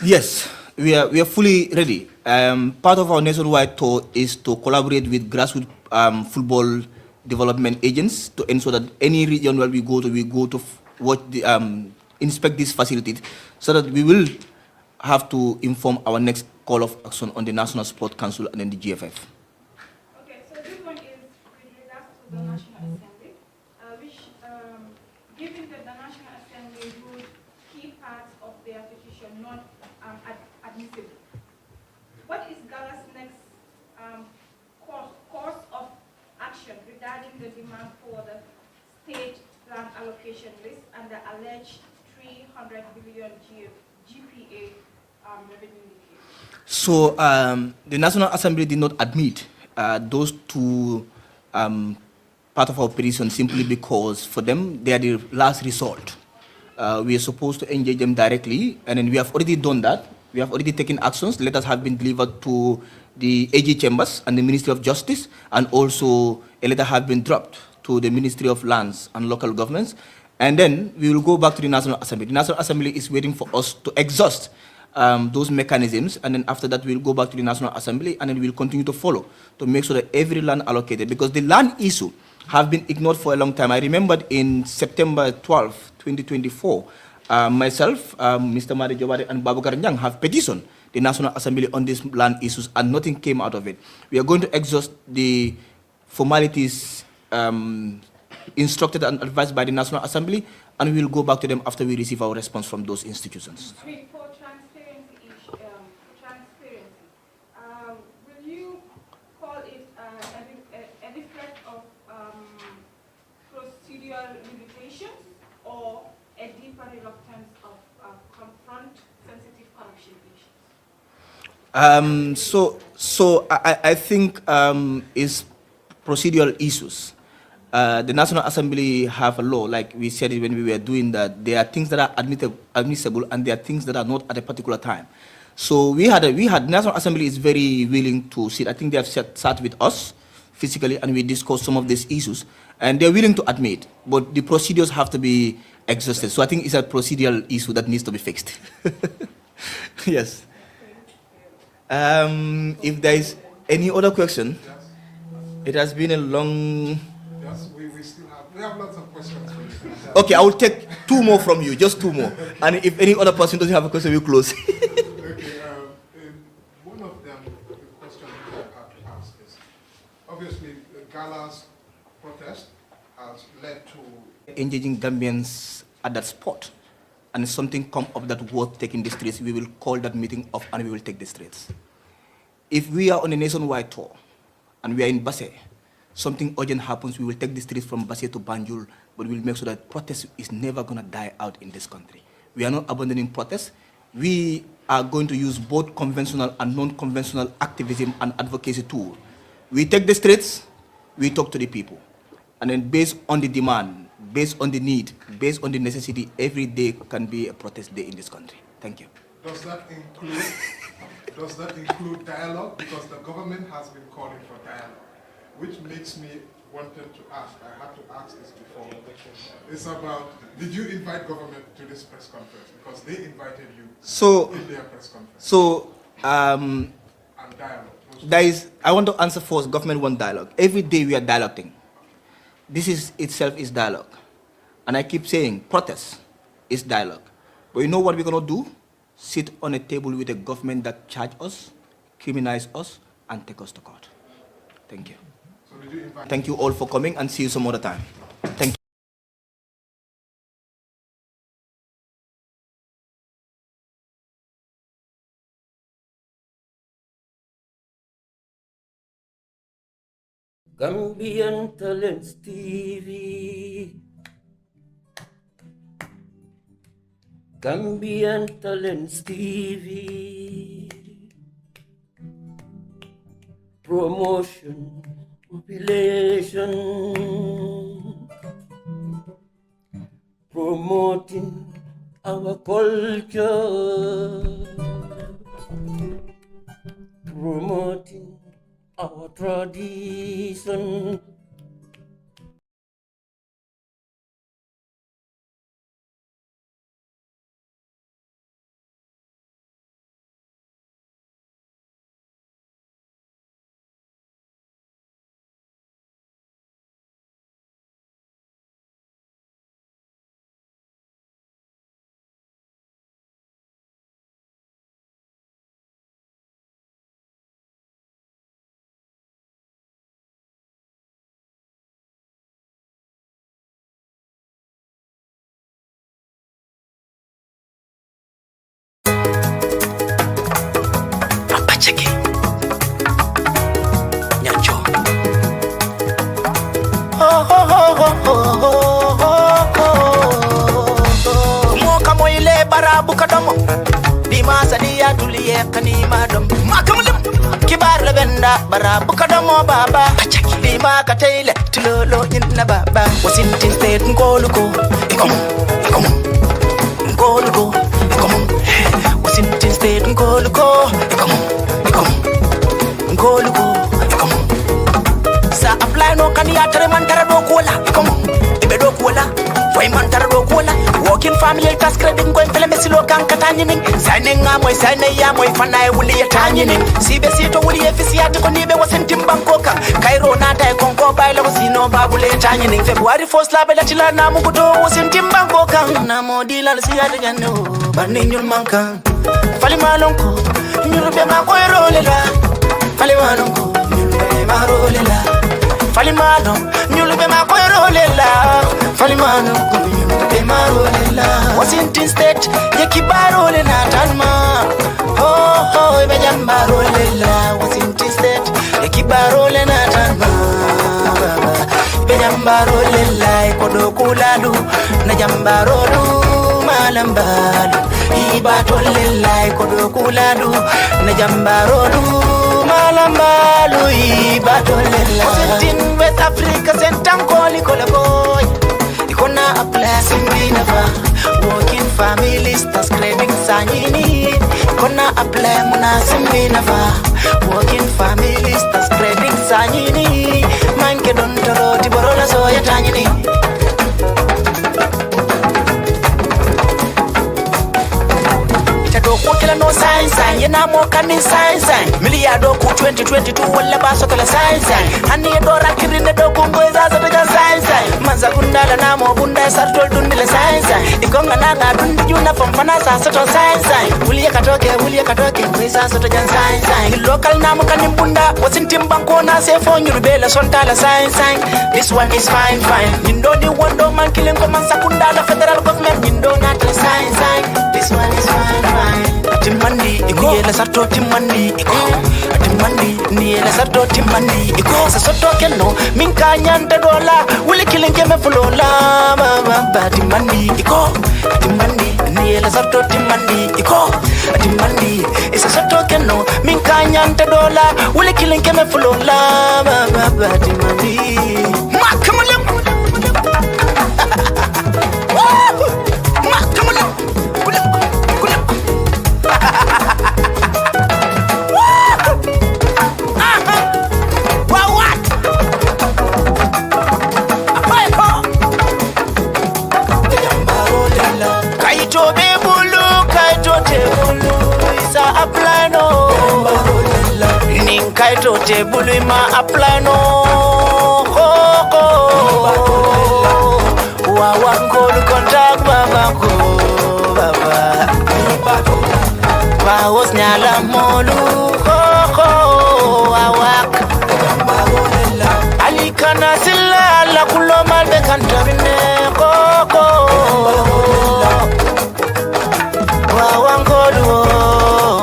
Yes, we are fully ready. Part of our nationwide tour is to collaborate with grassroots football development agents to ensure that any region where we go to watch inspect these facilities, so that we will have to inform our next call of action on the National Sport Council and then the GFF. Okay, so this one is with regards to the National Assembly, which, given that the National Assembly ruled key parts of their petition not admissible, what is Gala's next course of action regarding the demand for the state land allocation list and the alleged 300 billion GPA revenue leakage? So the National Assembly did not admit those 2 part of our petition simply because for them they are the last resort. We are supposed to engage them directly, and then we have already done that. We have already taken actions. Letters have been delivered to the AG Chambers and the Ministry of Justice, and also a letter has been dropped to the Ministry of Lands and Local Governments. And then we will go back to the National Assembly. The National Assembly is waiting for us to exhaust those mechanisms, and then after that we'll go back to the National Assembly, and then we'll continue to follow to make sure that every land allocated, because the land issue have been ignored for a long time. I remembered in September 12, 2024, myself, Mr. Madi Jobade, and Babukar Nyang have petitioned the National Assembly on these land issues, and nothing came out of it. We are going to exhaust the formalities instructed and advised by the National Assembly, and we will go back to them after we receive our response from those institutions. For transparency, will you call it a defect of procedural limitations or a deeper reluctance of confront sensitive corruption issues? I think it's procedural issues. The National Assembly have a law, like we said it when we were doing that. There are things that are admissible, and there are things that are not at a particular time. So we had National Assembly is very willing to sit. I think they have sat with us physically, and we discussed some of these issues, and they're willing to admit, but the procedures have to be exhausted. So I think it's a procedural issue that needs to be fixed. Yes. If there is any other question, it has been a long. Yes, we have lots of questions for you. Okay, I will take 2 more from you, just 2 more. And if any other person doesn't have a question, we'll close. Okay, one of them, the question I have to ask is, obviously, Gala's protest has led to engaging Gambians at that spot, and if something come up that worth taking the streets, we will call that meeting off and we will take the streets. If we are on a nationwide tour and we are in Basse, something urgent happens, we will take the streets from Basse to Banjul, but we will make sure that protest is never going to die out in this country. We are not abandoning protest. We are going to use both conventional and non-conventional activism and advocacy tools. We take the streets, we talk to the people, and then based on the demand, based on the need, based on the necessity, every day can be a protest day in this country. Thank you. Does that include dialogue? Because the government has been calling for dialogue, which makes me wanted to ask. I had to ask this before. It's about, did you invite government to this press conference? Because they invited you in their press conference. And dialogue. I want to answer first, government want dialogue. Every day we are dialoguing. This is itself is dialogue. And I keep saying, protest is dialogue. But you know what we're going to do? Sit on a table with a government that charge us, criminalize us, and take us to court. Thank you. So did you invite? Thank you all for coming, and see you some other time. Thank you. Gambian Talents TV. Gambian Talents TV. Promotion, population, promoting our culture, promoting our tradition. Bukadomo di masa dia tuliye kani madam makamlim kibar la benda bara bukadomo baba di maka tayle tulolo inna baba wasintin state ngoluko ikom ngoluko ikom wasintin state ngoluko ikom ngoluko ikom sa apply no kani atare man tara do kola ikom ibe do kola way man tara do kola working family task credit going fele silo kanka tanyining sane ngamoy sane yamoy fanay wuli tanyining sibe sito wuli efisiati ko nibe wasentim bankoka kairo nata e konko bayla ko sino babule tanyining February 1st la bela tila na mukuto wasentim bankoka na modila siyade janno bani nyul manka fali malonko nyul be ma koyro lela fali malonko nyul be ma rolela fali malo nyul be ma koyro lela fali malonko nyul be ma rolela Washington State ye kibaro le natalma ho ho be jambaro lela Washington State ye kibaro le natalma be jambaro lela kodo kulalu na jambaro du malambalu ibato lela kodo kulalu na jambaro du malambalu ibato lela Washington West Africa sentankoli kolaboy ikona a blessing binava working families that's craving sanyini ikona a blessing muna simbinava working families that's craving sanyini manke don toroti borola soya tanyini Kila no sign sign yena mo kani sign sign miliardo ku 2022 wala baso kala sign sign hani dora kirinde do kungoza za ta sign sign manza kundala na mo bunda sartol dundile sign sign ikonga nanga dundi juna famfana sa soto sign sign uliye katoke kwisa soto jan sign sign local na mo kani bunda wasintim banko na se fo nyurubela sontala sign sign this one is fine fine nindo di wondo man killing ko man sakundala federal government nindo na sign sign this one is fine fine Timani, ni la sarto timani, timani, ni la sarto timani. Sa soto keno, minka nyanta dola, wuli kilinge me fulola, ba timani, timani, ni la sarto timani, timani. Sa soto keno, minka nyanta dola, wuli kilinge me fulola, ba timani. Ma come on. Kaito tebulu ma aplano ho ho wa wango kontak baba wa osnyala molu ho ho awak alikana silla la kuloma be kantabine ho ho wa wango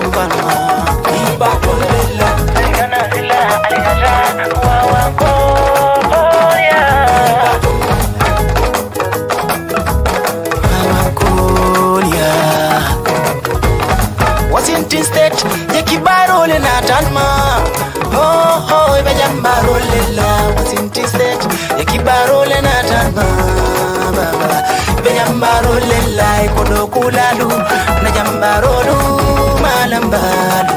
mbana Washington State ye kibaro le natalma ho ho be jambaro le la Washington State ye kibaro le natalma be jambaro le la kodo kulalu na jambaro du malambalu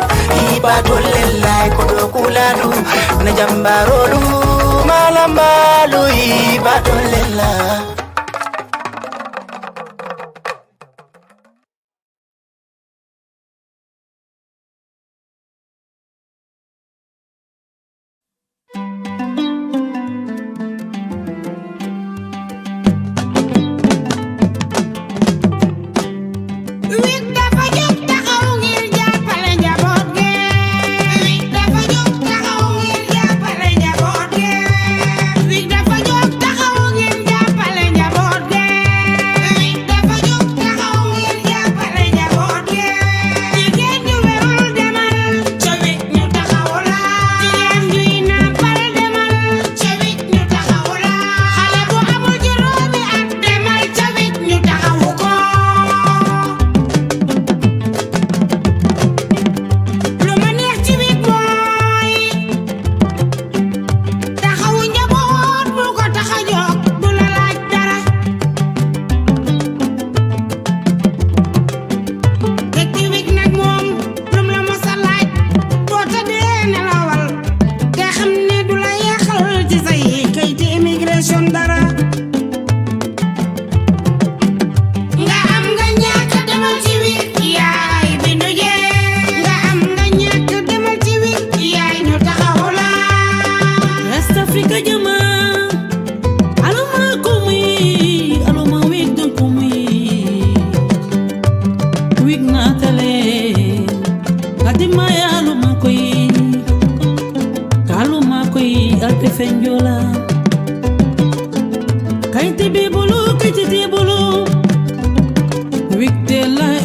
ibato le la kodo kulalu na jambaro du malambalu ibato le la Dafa jóg taxaw ngir jàppale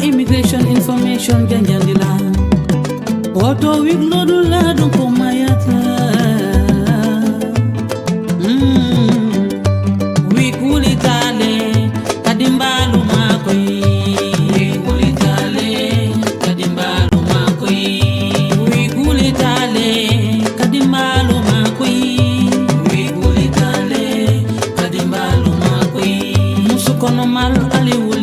Immigration information janjandila Auto wiglodula don komayata Wikulitale kadimbalu makoi Wikulitale kadimbalu makoi Wikulitale kadimbalu makoi Wikulitale kadimbalu makoi Musukono mal aliwu